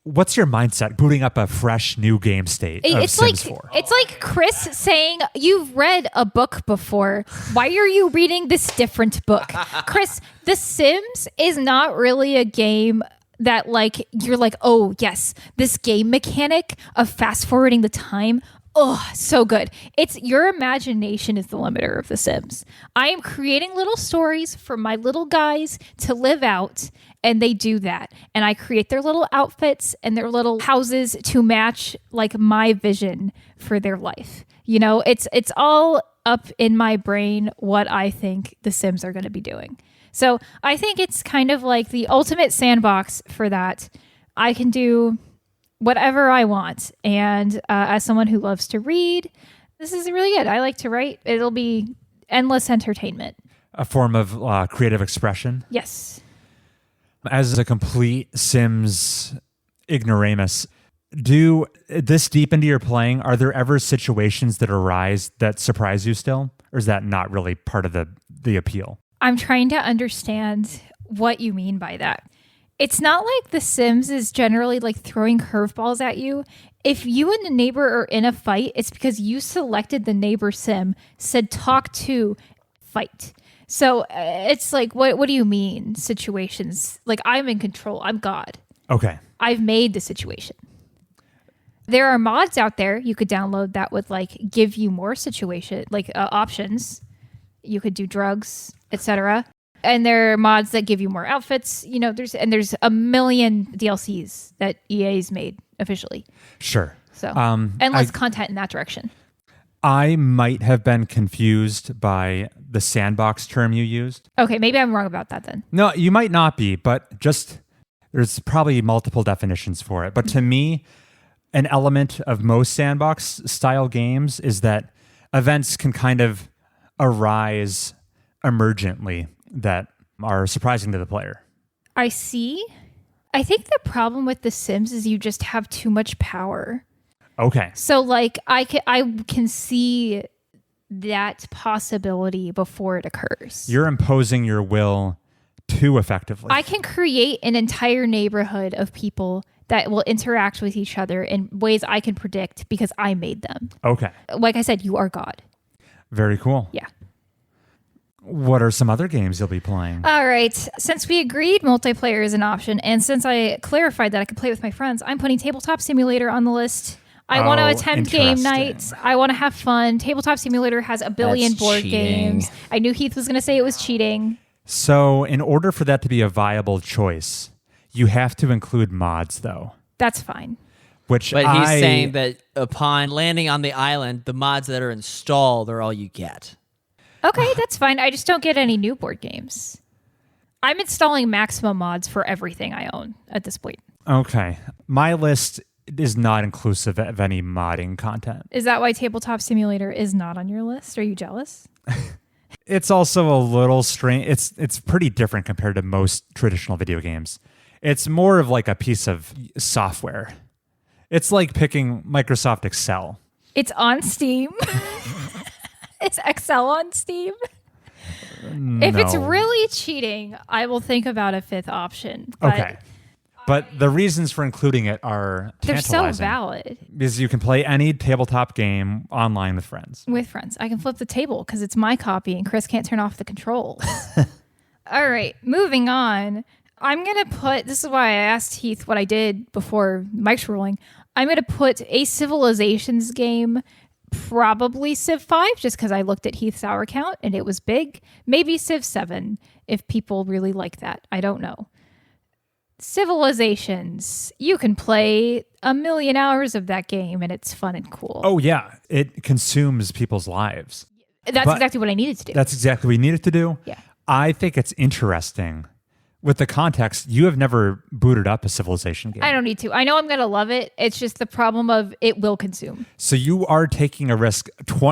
what's your mindset booting up a fresh new game state of It's Sims like 4? it's like Chris saying you've read a book before. Why are you reading this different book? Chris, The Sims is not really a game that like you're like, oh yes, this game mechanic of fast forwarding the time. Oh, so good. It's your imagination is the limiter of The Sims. I am creating little stories for my little guys to live out, and they do that. And I create their little outfits and their little houses to match like my vision for their life. You know, it's all up in my brain what I think The Sims are going to be doing. So I think it's kind of like the ultimate sandbox for that. I can do whatever I want. And as someone who loves to read, this is really good. I like to write. It'll be endless entertainment. A form of creative expression? Yes. As a complete Sims ignoramus, this deep into your playing, are there ever situations that arise that surprise you still? Or is that not really part of the appeal? I'm trying to understand what you mean by that. It's not like The Sims is generally like throwing curveballs at you. If you and the neighbor are in a fight, it's because you selected the neighbor sim, said talk to, fight. So it's like, what do you mean situations? Like I'm in control. I'm God. Okay. I've made the situation. There are mods out there you could download that would like give you more situation, like options. You could do drugs, etc. And there are mods that give you more outfits. You know, there's a million DLCs that EA's made officially. Sure. So endless content in that direction. I might have been confused by the sandbox term you used. Okay, maybe I'm wrong about that then. No, you might not be, but just there's probably multiple definitions for it. But to me, an element of most sandbox style games is that events can kind of arise emergently that are surprising to the player. I see. I think the problem with The Sims is you just have too much power. Okay. So like I can see that possibility before it occurs. You're imposing your will too effectively. I can create an entire neighborhood of people that will interact with each other in ways I can predict because I made them. Okay. Like I said, you are God. Very cool. Yeah. What are some other games you'll be playing? All right. Since we agreed multiplayer is an option, and since I clarified that I could play with my friends, I'm putting Tabletop Simulator on the list. I want to attend game nights. I want to have fun. Tabletop Simulator has a billion board games. I knew Heath was going to say it was cheating. So in order for that to be a viable choice, you have to include mods, though. That's fine. But he's saying that upon landing on the island, the mods that are installed are all you get. Okay, that's fine. I just don't get any new board games. I'm installing maximum mods for everything I own at this point. Okay. My list is not inclusive of any modding content. Is that why Tabletop Simulator is not on your list? Are you jealous? It's also a little strange. It's pretty different compared to most traditional video games. It's more of like a piece of software. It's like picking Microsoft Excel. It's on Steam. Is Excel on Steam? No. If it's really cheating, I will think about a fifth option. But okay. But the reasons for including it are tantalizing. they're so valid. Because you can play any tabletop game online with friends. With friends. I can flip the table because it's my copy and Chris can't turn off the controls. All right, moving on. I'm going to put, this is why I asked Heath what I did before mics rolling. I'm going to put a Civilizations game, probably Civ 5, just because I looked at Heath's hour count and it was big. Maybe Civ 7, if people really like that. I don't know. Civilizations. You can play 1,000,000 hours of that game and it's fun and cool. Oh, yeah. It consumes people's lives. That's exactly what I needed to do. That's exactly what you needed to do. Yeah. I think it's interesting. With the context, you have never booted up a Civilization game. I don't need to. I know I'm going to love it. It's just the problem of it will consume. So you are taking a risk.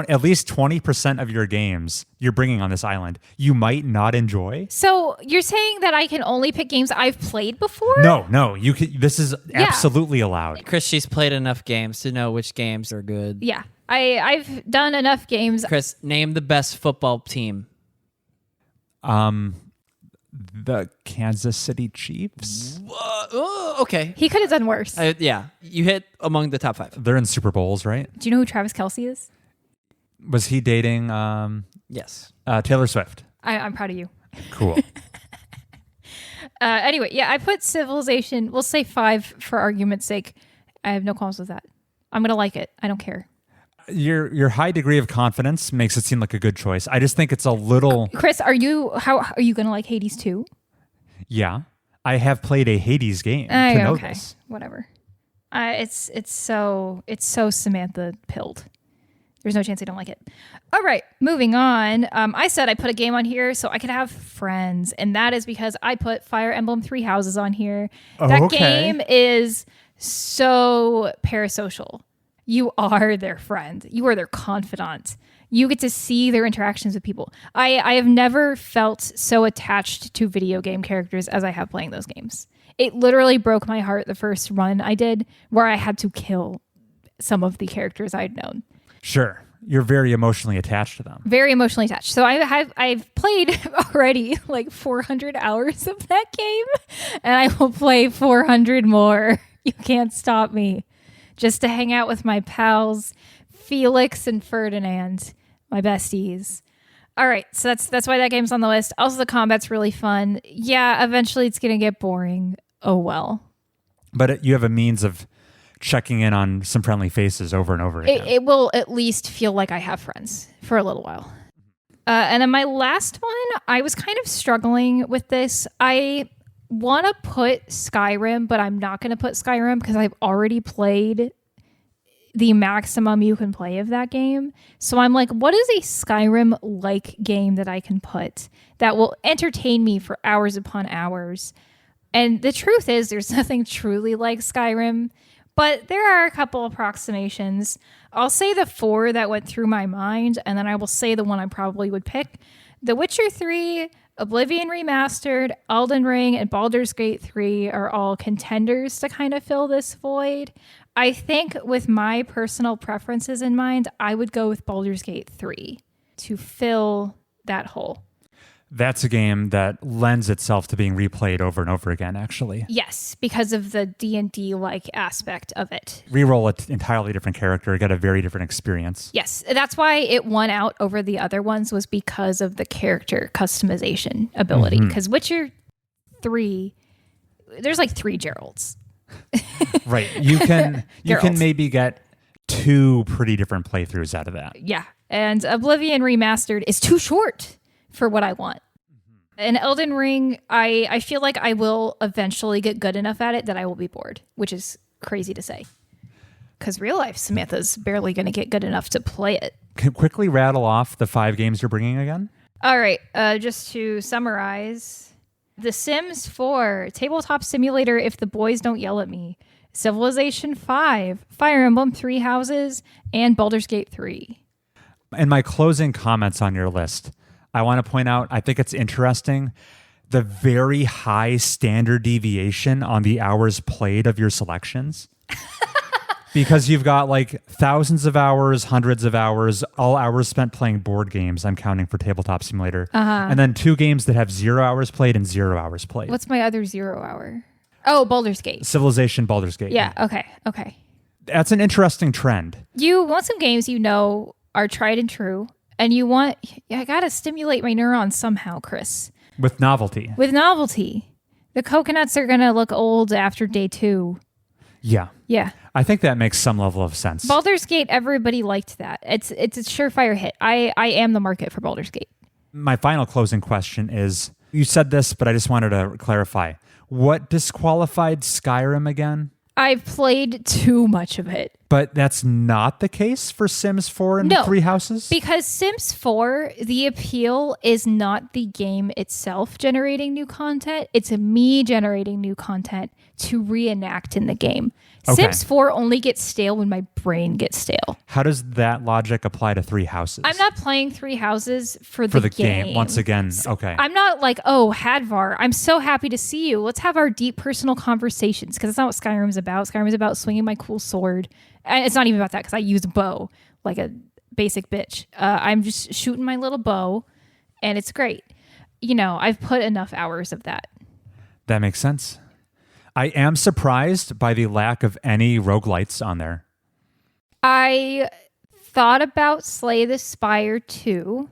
At least 20% of your games you're bringing on this island, you might not enjoy. So you're saying that I can only pick games I've played before? No. You can. This is absolutely allowed. Chris, she's played enough games to know which games are good. Yeah. I've done enough games. Chris, name the best football team. The Kansas City Chiefs. Okay. He could have done worse. Yeah. You hit among the top 5. They're in Super Bowls, right? Do you know who Travis Kelce is? Was he dating Yes. Taylor Swift? I'm proud of you. Cool. Anyway, yeah, I put Civilization, we'll say 5 for argument's sake. I have no qualms with that. I'm going to like it. I don't care. Your high degree of confidence makes it seem like a good choice. I just think it's a little... Chris, how are you going to like Hades 2? Yeah. I have played a Hades game to know okay. this. Whatever. It's so Samantha pilled. There's no chance I don't like it. All right, moving on. I said I put a game on here so I could have friends, and that is because I put Fire Emblem Three Houses on here. That game is so parasocial. You are their friend. You are their confidant. You get to see their interactions with people. I have never felt so attached to video game characters as I have playing those games. It literally broke my heart the first run I did where I had to kill some of the characters I'd known. Sure. You're very emotionally attached to them. Very emotionally attached. So I've played already like 400 hours of that game, and I will play 400 more. You can't stop me. Just to hang out with my pals, Felix and Ferdinand, my besties. All right, so that's why that game's on the list. Also, the combat's really fun. Yeah, eventually it's going to get boring. Oh, well. But you have a means of checking in on some friendly faces over and over again. It will at least feel like I have friends for a little while. And then my last one, I was kind of struggling with this. I want to put Skyrim, but I'm not going to put Skyrim because I've already played the maximum you can play of that game. So I'm like, what is a Skyrim-like game that I can put that will entertain me for hours upon hours? And the truth is, there's nothing truly like Skyrim, but there are a couple approximations. I'll say the 4 that went through my mind, and then I will say the one I probably would pick. The Witcher 3, Oblivion Remastered, Elden Ring, and Baldur's Gate 3 are all contenders to kind of fill this void. I think with my personal preferences in mind, I would go with Baldur's Gate 3 to fill that hole. That's a game that lends itself to being replayed over and over again, actually. Yes, because of the D&D like aspect of it. Reroll an entirely different character, get a very different experience. Yes, that's why it won out over the other ones, was because of the character customization ability. Because Witcher 3, there's like 3 Geralds. Right. You can maybe get 2 pretty different playthroughs out of that. Yeah. And Oblivion Remastered is too short for what I want. And Elden Ring, I feel like I will eventually get good enough at it that I will be bored, which is crazy to say. Because real life Samantha's barely going to get good enough to play it. Can quickly rattle off the 5 games you're bringing again? All right. Just to summarize, The Sims 4, Tabletop Simulator If the Boys Don't Yell at Me, Civilization 5, Fire Emblem 3 Houses, and Baldur's Gate 3. In my closing comments on your list, I want to point out, I think it's interesting, the very high standard deviation on the hours played of your selections. Because you've got like thousands of hours, hundreds of hours, all hours spent playing board games, I'm counting for Tabletop Simulator. And then 2 games that have 0 hours played and 0 hours played. What's my other 0 hour? Oh, Baldur's Gate. Civilization, Baldur's Gate. Yeah, okay. That's an interesting trend. You want some games you know are tried and true, and I gotta stimulate my neurons somehow, Chris. With novelty. With novelty. The coconuts are gonna look old after day 2. Yeah. Yeah. I think that makes some level of sense. Baldur's Gate, everybody liked that. It's a surefire hit. I am the market for Baldur's Gate. My final closing question is, you said this, but I just wanted to clarify. What disqualified Skyrim again? I've played too much of it. But that's not the case for Sims 4 and 3 Houses? Because Sims 4, the appeal is not the game itself generating new content. It's me generating new content to reenact in the game. Okay. Sims 4 only gets stale when my brain gets stale. How does that logic apply to 3 Houses? I'm not playing 3 Houses for the game. Once again, okay. I'm not like, oh, Hadvar, I'm so happy to see you. Let's have our deep personal conversations, because that's not what Skyrim's about. Skyrim's about swinging my cool sword. And it's not even about that, because I use a bow like a basic bitch. I'm just shooting my little bow, and it's great. I've put enough hours of that. That makes sense. I am surprised by the lack of any roguelites on there. I thought about Slay the Spire 2,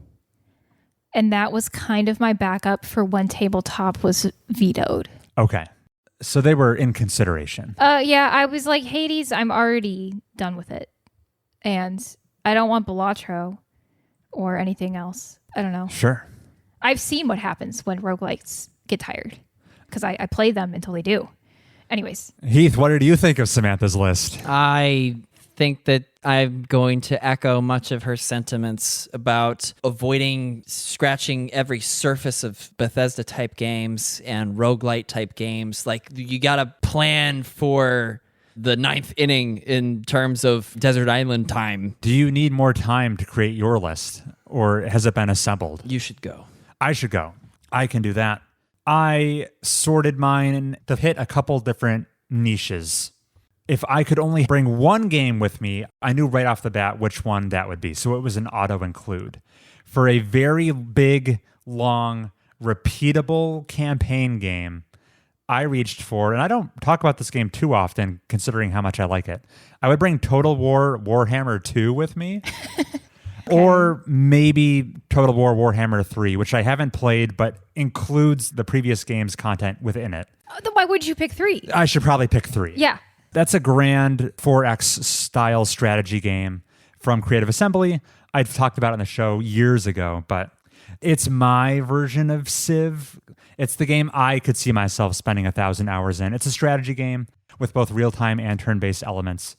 and that was kind of my backup for when tabletop was vetoed. Okay. So they were in consideration. Yeah, I was like, Hades, I'm already done with it. And I don't want Balatro or anything else. I don't know. Sure. I've seen what happens when roguelites get tired, because I play them until they do. Anyways. Heath, what do you think of Samantha's list? I think that I'm going to echo much of her sentiments about avoiding scratching every surface of Bethesda type games and roguelite type games. Like, you got to plan for the 9th inning in terms of Desert Island time. Do you need more time to create your list, or has it been assembled? You should go. I should go. I can do that. I sorted mine to hit a couple different niches. If I could only bring one game with me, I knew right off the bat which one that would be. So it was an auto-include. For a very big, long, repeatable campaign game, I reached for, and I don't talk about this game too often considering how much I like it, I would bring Total War Warhammer 2 with me. Okay. Or maybe Total War Warhammer 3, which I haven't played, but includes the previous game's content within it. Then why would you pick 3? I should probably pick 3. Yeah. That's a grand 4X style strategy game from Creative Assembly. I've talked about it on the show years ago, but it's my version of Civ. It's the game I could see myself spending 1,000 hours in. It's a strategy game with both real-time and turn-based elements.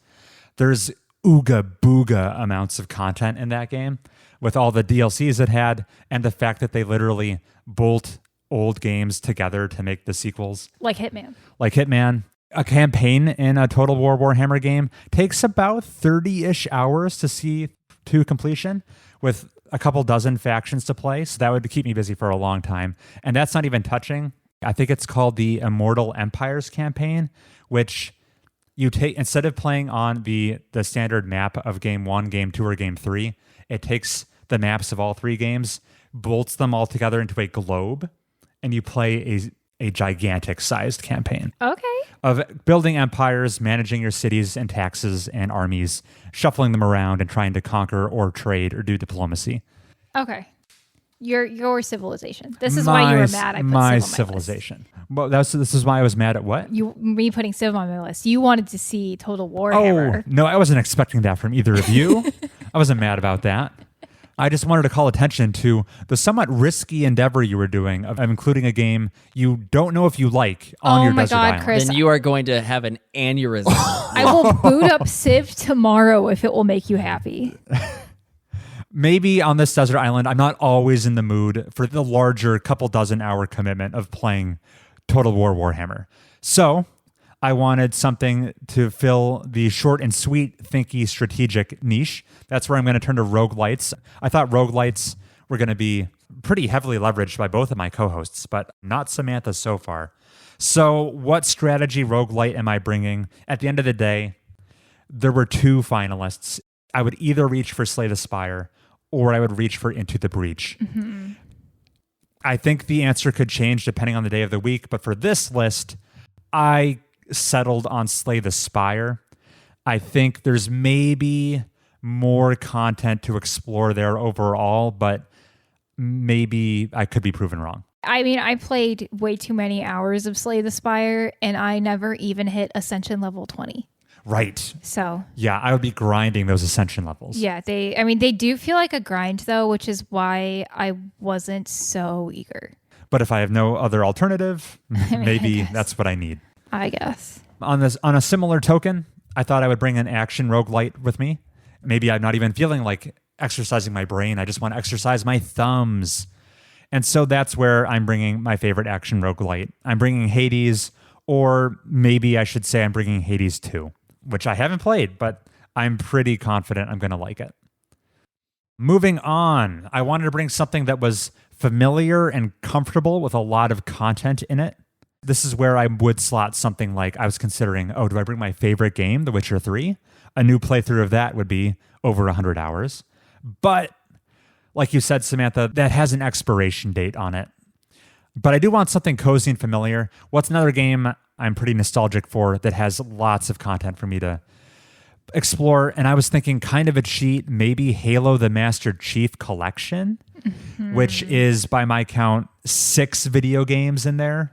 There's ooga booga amounts of content in that game with all the DLCs it had, and the fact that they literally bolt old games together to make the sequels. Like Hitman. A campaign in a Total War Warhammer game takes about 30-ish hours to see to completion, with a couple dozen factions to play. So that would keep me busy for a long time. And that's not even touching, I think it's called the Immortal Empires campaign, which you take, instead of playing on the standard map of game 1, game 2, or game 3, it takes the maps of all 3 games, bolts them all together into a globe, and you play a gigantic sized campaign Okay. of building empires, managing your cities and taxes and armies, shuffling them around and trying to conquer or trade or do diplomacy. Okay. Your civilization. This is why you were mad I put my Civ on my civilization. Well, this is why I was mad at what? Me putting Civ on my list. You wanted to see Total Warhammer. Oh, no, I wasn't expecting that from either of you. I wasn't mad about that. I just wanted to call attention to the somewhat risky endeavor you were doing of including a game you don't know if you like on your desert island. Chris. Then you are going to have an aneurysm. I will boot up Civ tomorrow if it will make you happy. Maybe on this desert island, I'm not always in the mood for the larger couple dozen hour commitment of playing Total War Warhammer. So I wanted something to fill the short and sweet, thinky, strategic niche. That's where I'm going to turn to roguelites. I thought roguelites were going to be pretty heavily leveraged by both of my co-hosts, but not Samantha so far. So what strategy roguelite am I bringing? At the end of the day, there were two finalists. I would either reach for Slay the Spire or I would reach for Into the Breach. Mm-hmm. I think the answer could change depending on the day of the week, but for this list, I settled on Slay the Spire. I think there's maybe more content to explore there overall, but maybe I could be proven wrong. I mean, I played way too many hours of Slay the Spire, and I never even hit Ascension level 20. Right. So yeah, I would be grinding those Ascension levels. yeah, they do feel like a grind though, which is why I wasn't so eager. But if I have no other alternative, maybe guess. that's what I need. I guess. On a similar token, I thought I would bring an action roguelite with me. Maybe I'm not even feeling like exercising my brain. I just want to exercise my thumbs. And so that's where I'm bringing my favorite action roguelite. I'm bringing Hades, or maybe I should say I'm bringing Hades 2, which I haven't played, but I'm pretty confident I'm going to like it. Moving on, I wanted to bring something that was familiar and comfortable with a lot of content in it. This is where I would slot something like, I was considering, do I bring my favorite game, The Witcher 3? A new playthrough of that would be over 100 hours. But like you said, Samantha, that has an expiration date on it. But I do want something cozy and familiar. What's another game I'm pretty nostalgic for that has lots of content for me to explore? And I was thinking kind of a cheat, maybe Halo the Master Chief Collection, which is, by my count, 6 video games in there.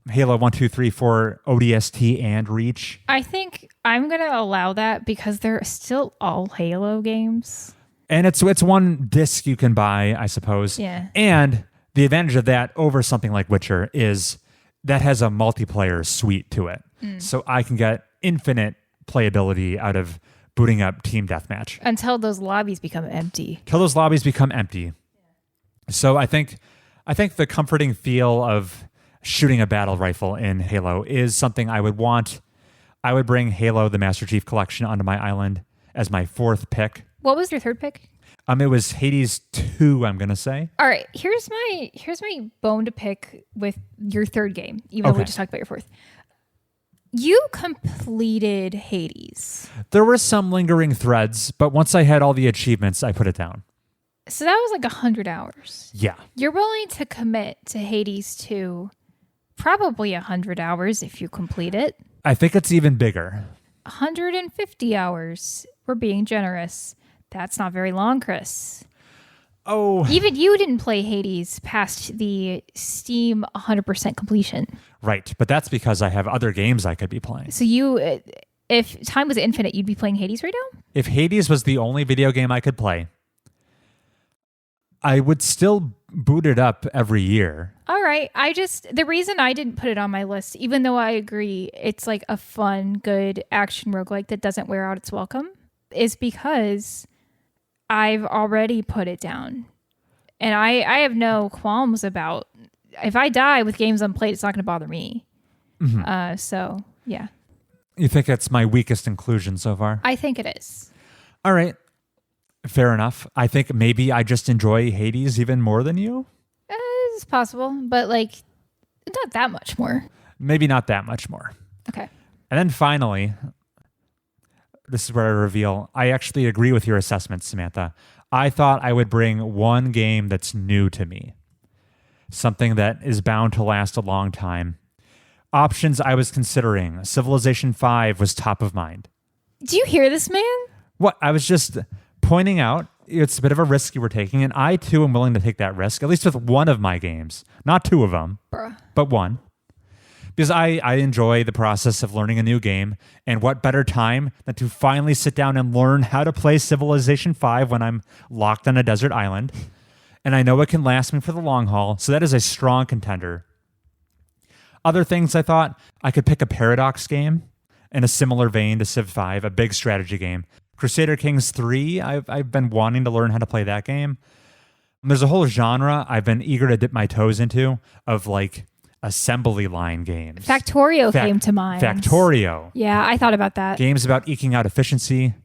Halo 1, 2, 3, 4, ODST, and Reach. I think I'm going to allow that because they're still all Halo games. And it's one disc you can buy, I suppose. Yeah. And the advantage of that over something like Witcher is that has a multiplayer suite to it. So I can get infinite playability out of booting up Team Deathmatch. Until those lobbies become empty. Till those lobbies become empty. So I think the comforting feel of shooting a battle rifle in Halo is something I would want. I would bring Halo the Master Chief Collection onto my island as my 4th pick. What was your 3rd pick? It was Hades 2, I'm going to say. All right, here's my bone to pick with your 3rd game, even though we just talked about your 4th. You completed Hades. There were some lingering threads, but once I had all the achievements, I put it down. So that was like 100 hours. Yeah. You're willing to commit to Hades 2 probably 100 hours if you complete it. I think it's even bigger. 150 hours. We're being generous. That's not very long, Chris. Oh. Even you didn't play Hades past the Steam 100% completion. Right, but that's because I have other games I could be playing. So if time was infinite, you'd be playing Hades right now? If Hades was the only video game I could play, I would still boot it up every year. All right. The reason I didn't put it on my list, even though I agree it's like a fun, good action roguelike that doesn't wear out its welcome, is because I've already put it down. And I have no qualms about, if I die with games unplayed, it's not going to bother me. Mm-hmm. So, yeah. You think it's my weakest inclusion so far? I think it is. All right. Fair enough. I think maybe I just enjoy Hades even more than you. It's possible, but like not that much more. Maybe not that much more. Okay. And then finally, this is where I reveal I actually agree with your assessment, Samantha. I thought I would bring one game that's new to me, something that is bound to last a long time. Options I was considering, Civilization 5 was top of mind. Do you hear this, man? What? I was just pointing out it's a bit of a risk you were taking, and I too am willing to take that risk, at least with one of my games. Not two of them, but one. Because I enjoy the process of learning a new game, and what better time than to finally sit down and learn how to play Civilization 5 when I'm locked on a desert island. And I know it can last me for the long haul, so that is a strong contender. Other things I thought, I could pick a Paradox game in a similar vein to Civ 5, a big strategy game. Crusader Kings 3, I've been wanting to learn how to play that game. There's a whole genre I've been eager to dip my toes into of like assembly line games. Factorio came to mind. Factorio. Yeah, I thought about that. Games about eking out efficiency.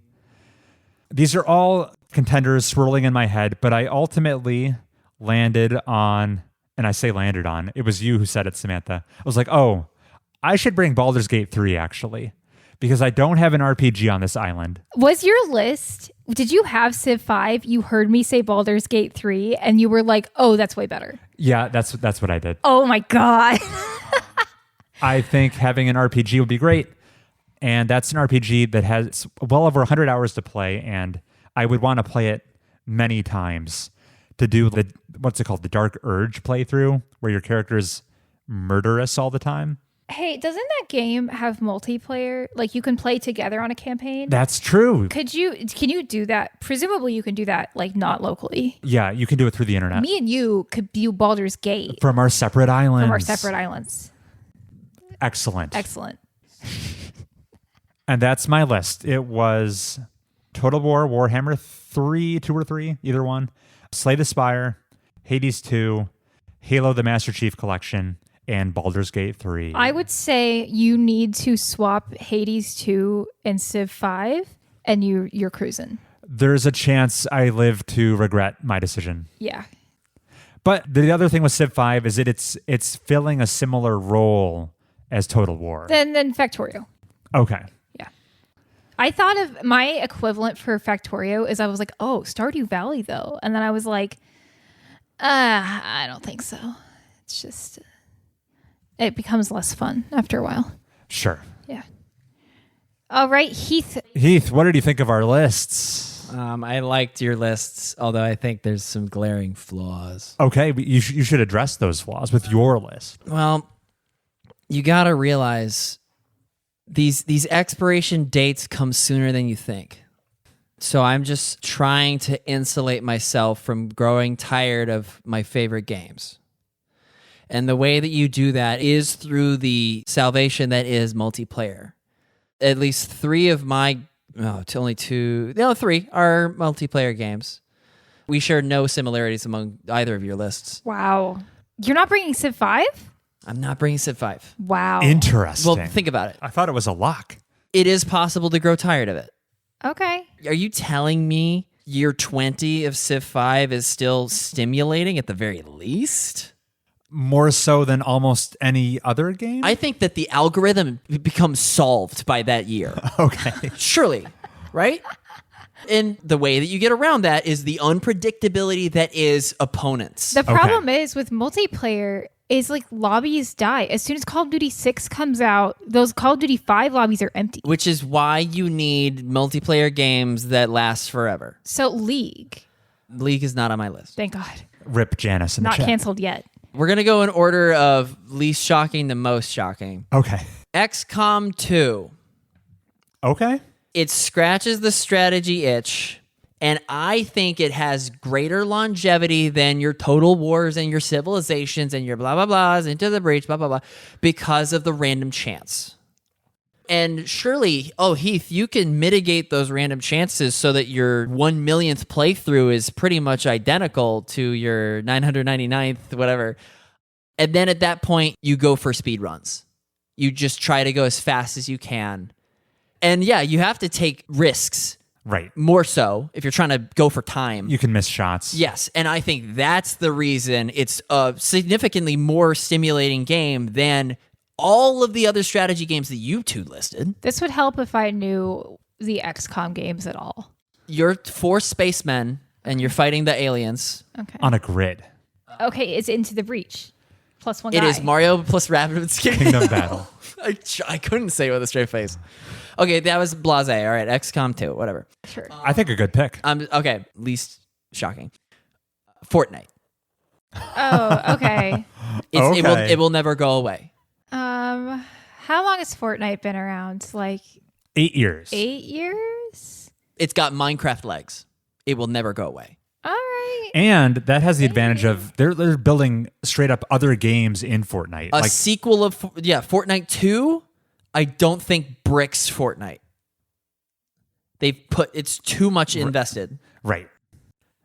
These are all contenders swirling in my head, but I ultimately landed on, and I say landed on, it was you who said it, Samantha. I was like, oh, I should bring Baldur's Gate 3 actually, because I don't have an RPG on this island. Was your list, did you have Civ 5? You heard me say Baldur's Gate 3 and you were like, oh, that's way better. Yeah, that's what I did. Oh my God. I think having an RPG would be great. And that's an RPG that has well over 100 hours to play. And I would want to play it many times to do the, what's it called? The Dark Urge playthrough, where your character is murderous all the time. Hey, doesn't that game have multiplayer? Like you can play together on a campaign? That's true. Can you do that? Presumably you can do that like not locally. Yeah, you can do it through the internet. Me and you could do Baldur's Gate. From our separate islands. Excellent. And that's my list. It was Total War, Warhammer 3, 2 or 3, either one, Slay the Spire, Hades 2, Halo the Master Chief Collection, and Baldur's Gate 3. I would say you need to swap Hades 2 and Civ 5 and you're cruising. There's a chance I live to regret my decision. Yeah. But the other thing with Civ 5 is that it's filling a similar role as Total War. Then Factorio. Okay. Yeah. I thought of my equivalent for Factorio is I was like, oh, Stardew Valley though. And then I was like, I don't think so. It's just, it becomes less fun after a while. Sure. Yeah. All right, Heath. Heath, what did you think of our lists? I liked your lists, although I think there's some glaring flaws. Okay, but you should address those flaws with your list. Well, you got to realize these expiration dates come sooner than you think. So I'm just trying to insulate myself from growing tired of my favorite games. And the way that you do that is through the salvation that is multiplayer. At least 3 of my, three are multiplayer games. We share no similarities among either of your lists. Wow. You're not bringing Civ 5? I'm not bringing Civ 5. Wow. Interesting. Well, think about it. I thought it was a lock. It is possible to grow tired of it. Okay. Are you telling me year 20 of Civ 5 is still stimulating at the very least? More so than almost any other game? I think that the algorithm becomes solved by that year. Okay. Surely, right? And the way that you get around that is the unpredictability that is opponents. The problem is with multiplayer is like lobbies die. As soon as Call of Duty 6 comes out, those Call of Duty 5 lobbies are empty. Which is why you need multiplayer games that last forever. So League. League is not on my list. Thank God. Rip Janice in the Not chat. canceled yet. We're going to go in order of least shocking to most shocking. Okay. XCOM 2. Okay. It scratches the strategy itch, and I think it has greater longevity than your Total Wars and your Civilizations and your blah, blah, blahs, Into the Breach, blah, blah, blah, because of the random chance. And surely, Heath, you can mitigate those random chances so that your 1,000,000th playthrough is pretty much identical to your 999th, whatever. And then at that point, you go for speed runs. You just try to go as fast as you can. And yeah, you have to take risks. Right. More so if you're trying to go for time. You can miss shots. Yes, and I think that's the reason it's a significantly more stimulating game than all of the other strategy games that you two listed. This would help if I knew the XCOM games at all. You're 4 spacemen and you're fighting the aliens. Okay. On a grid. Okay, it's Into the Breach. Plus one guy. It is Mario plus Rabbids Kingdom Battle. I couldn't say it with a straight face. Okay, that was blasé. All right, XCOM 2, whatever. Sure. I think a good pick. Okay, least shocking. Fortnite. Oh, okay. It will never go away. How long has Fortnite been around? Like 8 years. 8 years? It's got Minecraft legs. It will never go away. All right. And that has the advantage of they're building straight up other games in Fortnite. A sequel of Fortnite 2, I don't think bricks Fortnite. It's too much invested. Right.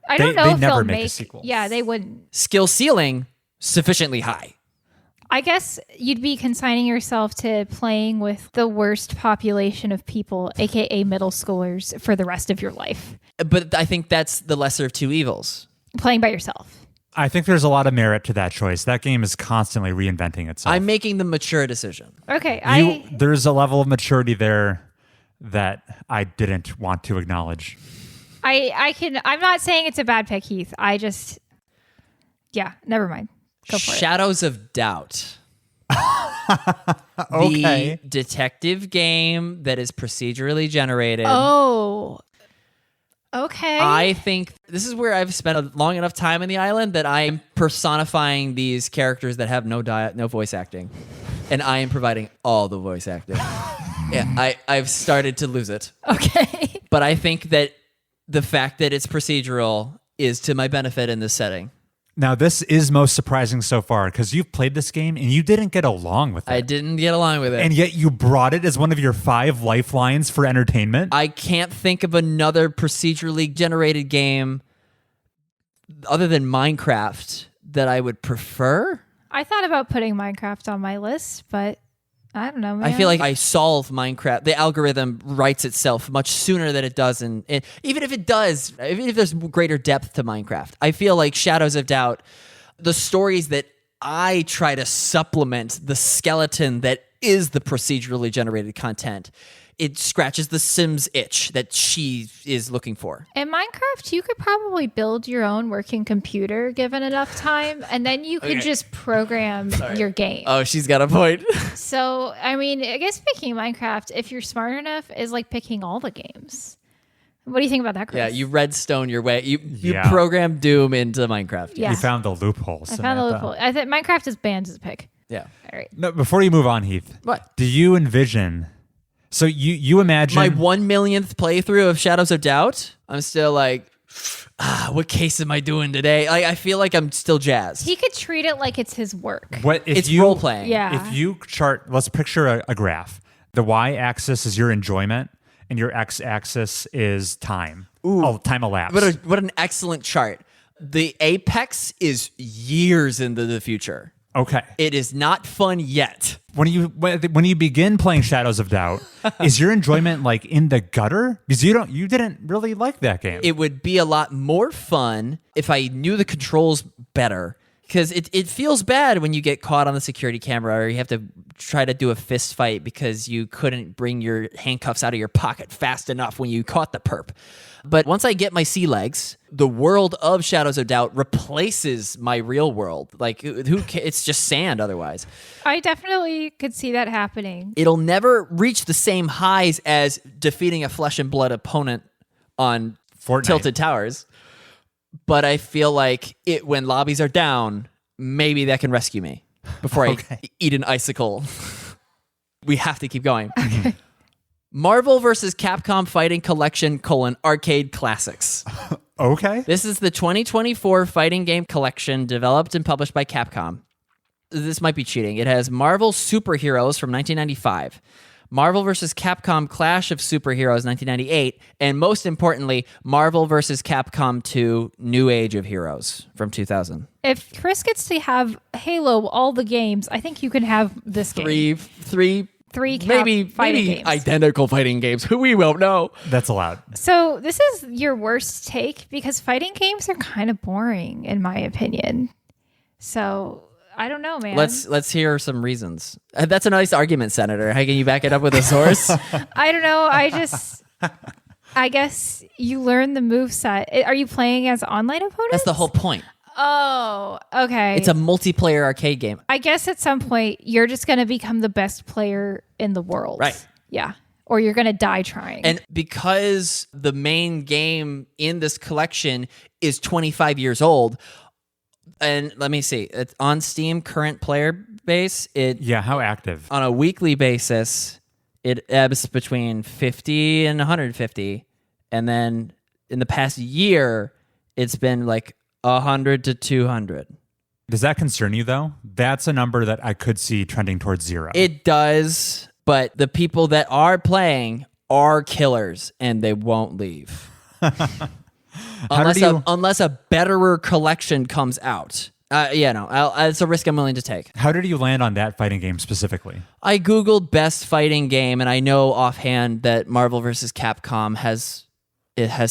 I don't know they if never they'll make a sequel. Yeah, they wouldn't. Skill ceiling sufficiently high. I guess you'd be consigning yourself to playing with the worst population of people, aka middle schoolers, for the rest of your life. But I think that's the lesser of two evils. Playing by yourself. I think there's a lot of merit to that choice. That game is constantly reinventing itself. I'm making the mature decision. Okay, there's a level of maturity there that I didn't want to acknowledge. I'm not saying it's a bad pick, Heath. Never mind. Go for it. Shadows of Doubt. Okay. The detective game that is procedurally generated. Oh. Okay. I think this is where I've spent a long enough time in the island that I am personifying these characters that have no voice acting. And I am providing all the voice acting. Yeah, I've started to lose it. Okay. But I think that the fact that it's procedural is to my benefit in this setting. Now, this is most surprising so far because you've played this game and you didn't get along with it. I didn't get along with it. And yet you brought it as one of your 5 lifelines for entertainment. I can't think of another procedurally generated game other than Minecraft that I would prefer. I thought about putting Minecraft on my list, but I don't know, man. I feel like I solve Minecraft. The algorithm writes itself much sooner than it does. And even if it does, even if there's greater depth to Minecraft, I feel like Shadows of Doubt, the stories that I try to supplement the skeleton that is the procedurally generated content, it scratches the Sims itch that she is looking for. In Minecraft, you could probably build your own working computer given enough time, and then you could just program your game. Oh, she's got a point. So, I mean, I guess picking Minecraft, if you're smart enough, is like picking all the games. What do you think about that, Chris? Yeah, you redstone your way. You Yeah. program Doom into Minecraft. Yeah. You found the loophole, I found the loophole. I think Minecraft is banned as a pick. Yeah. All right. No, before you move on, Heath. What? Do you envision... So you imagine... My 1 millionth playthrough of Shadows of Doubt, I'm still like, what case am I doing today? I feel like I'm still jazzed. He could treat it like it's his work. What if It's role playing. Yeah. If you chart, let's picture a graph. The y-axis is your enjoyment, and your x-axis is time. Time elapsed. What an excellent chart. The apex is years into the future. Okay. It is not fun yet. When you begin playing Shadows of Doubt, is your enjoyment like in the gutter? Because you didn't really like that game. It would be a lot more fun if I knew the controls better. Because it feels bad when you get caught on the security camera or you have to try to do a fist fight because you couldn't bring your handcuffs out of your pocket fast enough when you caught the perp. But once I get my sea legs, the world of Shadows of Doubt replaces my real world. Like, it's just sand otherwise. I definitely could see that happening. It'll never reach the same highs as defeating a flesh and blood opponent on Fortnite. Tilted Towers. But I feel like when lobbies are down, maybe that can rescue me before I eat an icicle. We have to keep going. Marvel vs. Capcom Fighting Collection: Arcade Classics. Okay. This is the 2024 fighting game collection developed and published by Capcom. This might be cheating. It has Marvel Superheroes from 1995, Marvel vs. Capcom Clash of Superheroes 1998, and most importantly, Marvel vs. Capcom 2 New Age of Heroes from 2000. If Chris gets to have Halo all the games, I think you can have this game. Three Maybe fighting games. Identical fighting games. We won't know. That's allowed. So this is your worst take because fighting games are kind of boring in my opinion. So I don't know, man. Let's hear some reasons. That's a nice argument, Senator. How can you back it up with a source? I don't know. I guess you learn the moveset. Are you playing as online opponents? That's the whole point. Oh, okay. It's a multiplayer arcade game. I guess at some point you're just going to become the best player in the world. Right. Yeah. Or you're going to die trying. And because the main game in this collection is 25 years old, and let me see, it's on Steam current player base, how active? on a weekly basis, it ebbs between 50 and 150. And then in the past year, it's been like 100 to 200. Does that concern you, though? That's a number that I could see trending towards 0. It does, but the people that are playing are killers, and they won't leave. Unless a betterer collection comes out. It's a risk I'm willing to take. How did you land on that fighting game specifically? I Googled best fighting game, and I know offhand that Marvel vs. Capcom has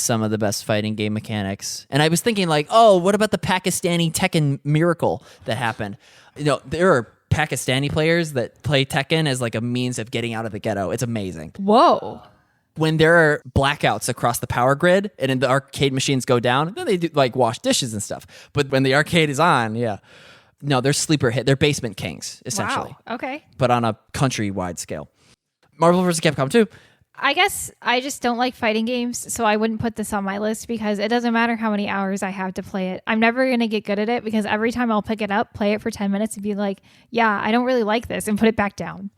some of the best fighting game mechanics. And I was thinking like, oh, what about the Pakistani Tekken miracle that happened? There are Pakistani players that play Tekken as like a means of getting out of the ghetto. It's amazing. Whoa. When there are blackouts across the power grid and the arcade machines go down, then they do like wash dishes and stuff. But when the arcade is on, no, they're sleeper hit. They're basement kings, essentially. Wow. Okay. But on a countrywide scale. Marvel vs. Capcom 2. I guess I just don't like fighting games, so I wouldn't put this on my list because it doesn't matter how many hours I have to play it. I'm never going to get good at it because every time I'll pick it up, play it for 10 minutes and be like, yeah, I don't really like this, and put it back down.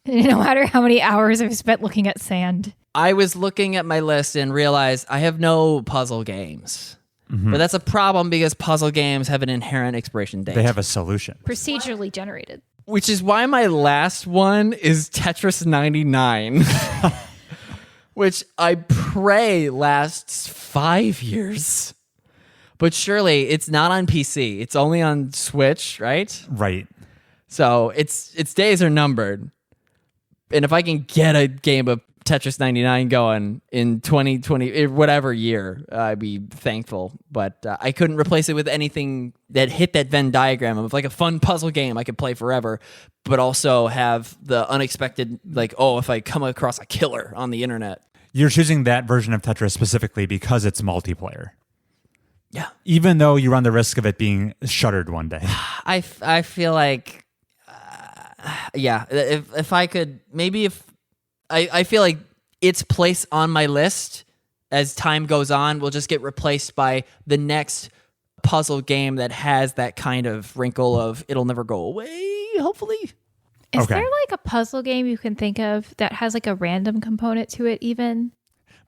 No matter how many hours I've spent looking at sand. I was looking at my list and realized I have no puzzle games. But that's a problem because puzzle games have an inherent expiration date. They have a solution. Procedurally generated. Which is why my last one is Tetris 99. Which I pray lasts 5 years. But surely it's not on PC. It's only on Switch, right? Right. So its days are numbered. And if I can get a game of Tetris 99 going in 2020, whatever year, I'd be thankful. But I couldn't replace it with anything that hit that Venn diagram of like a fun puzzle game I could play forever, but also have the unexpected, like, oh, if I come across a killer on the internet. You're choosing that version of Tetris specifically because it's multiplayer. Yeah. Even though you run the risk of it being shuttered one day. I feel like, if I could, maybe if, I feel like its place on my list as time goes on will just get replaced by the next puzzle game that has that kind of wrinkle of it'll never go away, hopefully. Is there like a puzzle game you can think of that has like a random component to it even?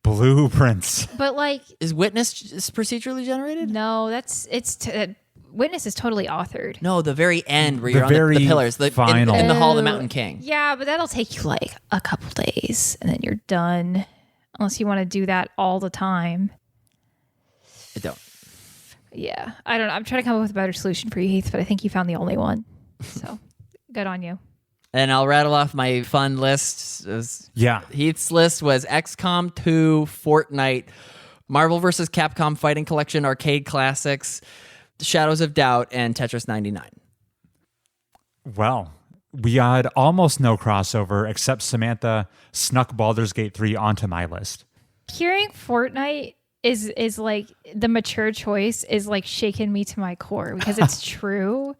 Blueprints. But like... Is Witness procedurally generated? No, Witness is totally authored. No, the very end where you're on the pillars. Final. In the Hall of the Mountain King. Yeah, but that'll take you like a couple days and then you're done. Unless you want to do that all the time. I don't. Yeah, I don't know. I'm trying to come up with a better solution for you, Heath, but I think you found the only one. So, good on you. And I'll rattle off my fun list. Yeah. Heath's list was XCOM 2, Fortnite, Marvel vs. Capcom Fighting Collection Arcade Classics, Shadows of Doubt, and Tetris 99. Well, we had almost no crossover except Samantha snuck Baldur's Gate 3 onto my list. Hearing Fortnite is like the mature choice is like shaking me to my core because it's true.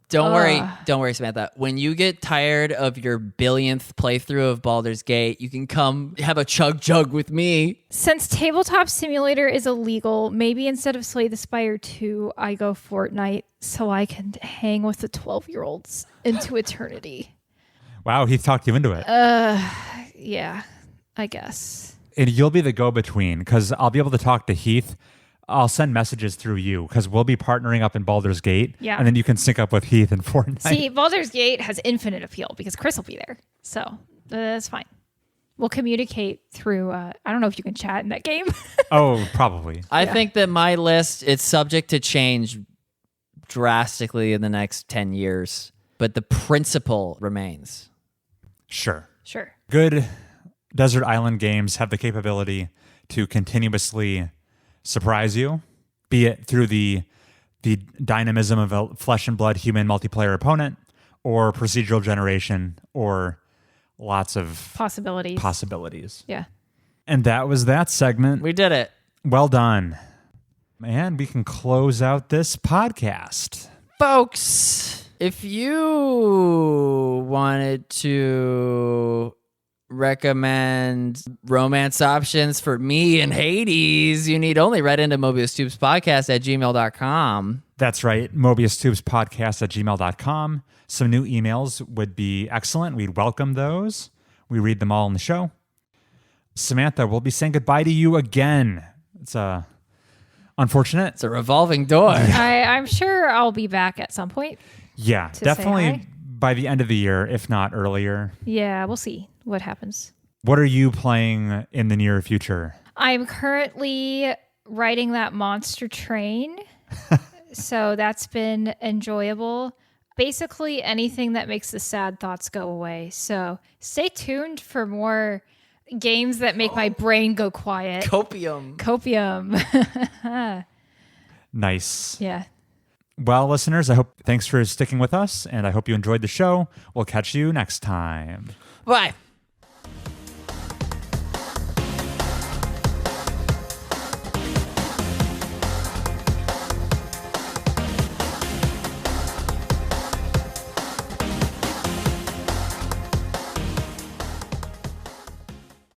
Don't worry, Samantha. When you get tired of your billionth playthrough of Baldur's Gate, you can come have a chug jug with me. Since Tabletop Simulator is illegal, maybe instead of Slay the Spire 2, I go Fortnite so I can hang with the 12-year-olds into eternity. Wow, he talked you into it. Yeah, I guess. And you'll be the go-between because I'll be able to talk to Heath. I'll send messages through you because we'll be partnering up in Baldur's Gate. Yeah. And then you can sync up with Heath in Fortnite. See, Baldur's Gate has infinite appeal because Chris will be there. So that's fine. We'll communicate through, I don't know if you can chat in that game. Oh, probably. I think that my list, it's subject to change drastically in the next 10 years, but the principle remains. Sure. Good Desert Island games have the capability to continuously surprise you, be it through the dynamism of a flesh and blood human multiplayer opponent or procedural generation or lots of possibilities. possibilities. Yeah. And that was that segment. We did it. Well done. And we can close out this podcast. Folks, if you wanted to recommend romance options for me and Hades, you need only write into mobiustubespodcast@gmail.com. That's right. mobiustubespodcast@gmail.com. Some new emails would be excellent. We'd welcome those. We read them all in the show. Samantha, we'll be saying goodbye to you again. It's unfortunate. It's a revolving door. I'm sure I'll be back at some point. Yeah, to say definitely hi. by the end of the year, if not earlier. Yeah, we'll see what happens. What are you playing in the near future? I'm currently riding that monster train. So that's been enjoyable. Basically anything that makes the sad thoughts go away. So stay tuned for more games that make my brain go quiet. Copium. Nice. Yeah. Well, listeners, thanks for sticking with us, and I hope you enjoyed the show. We'll catch you next time. Bye.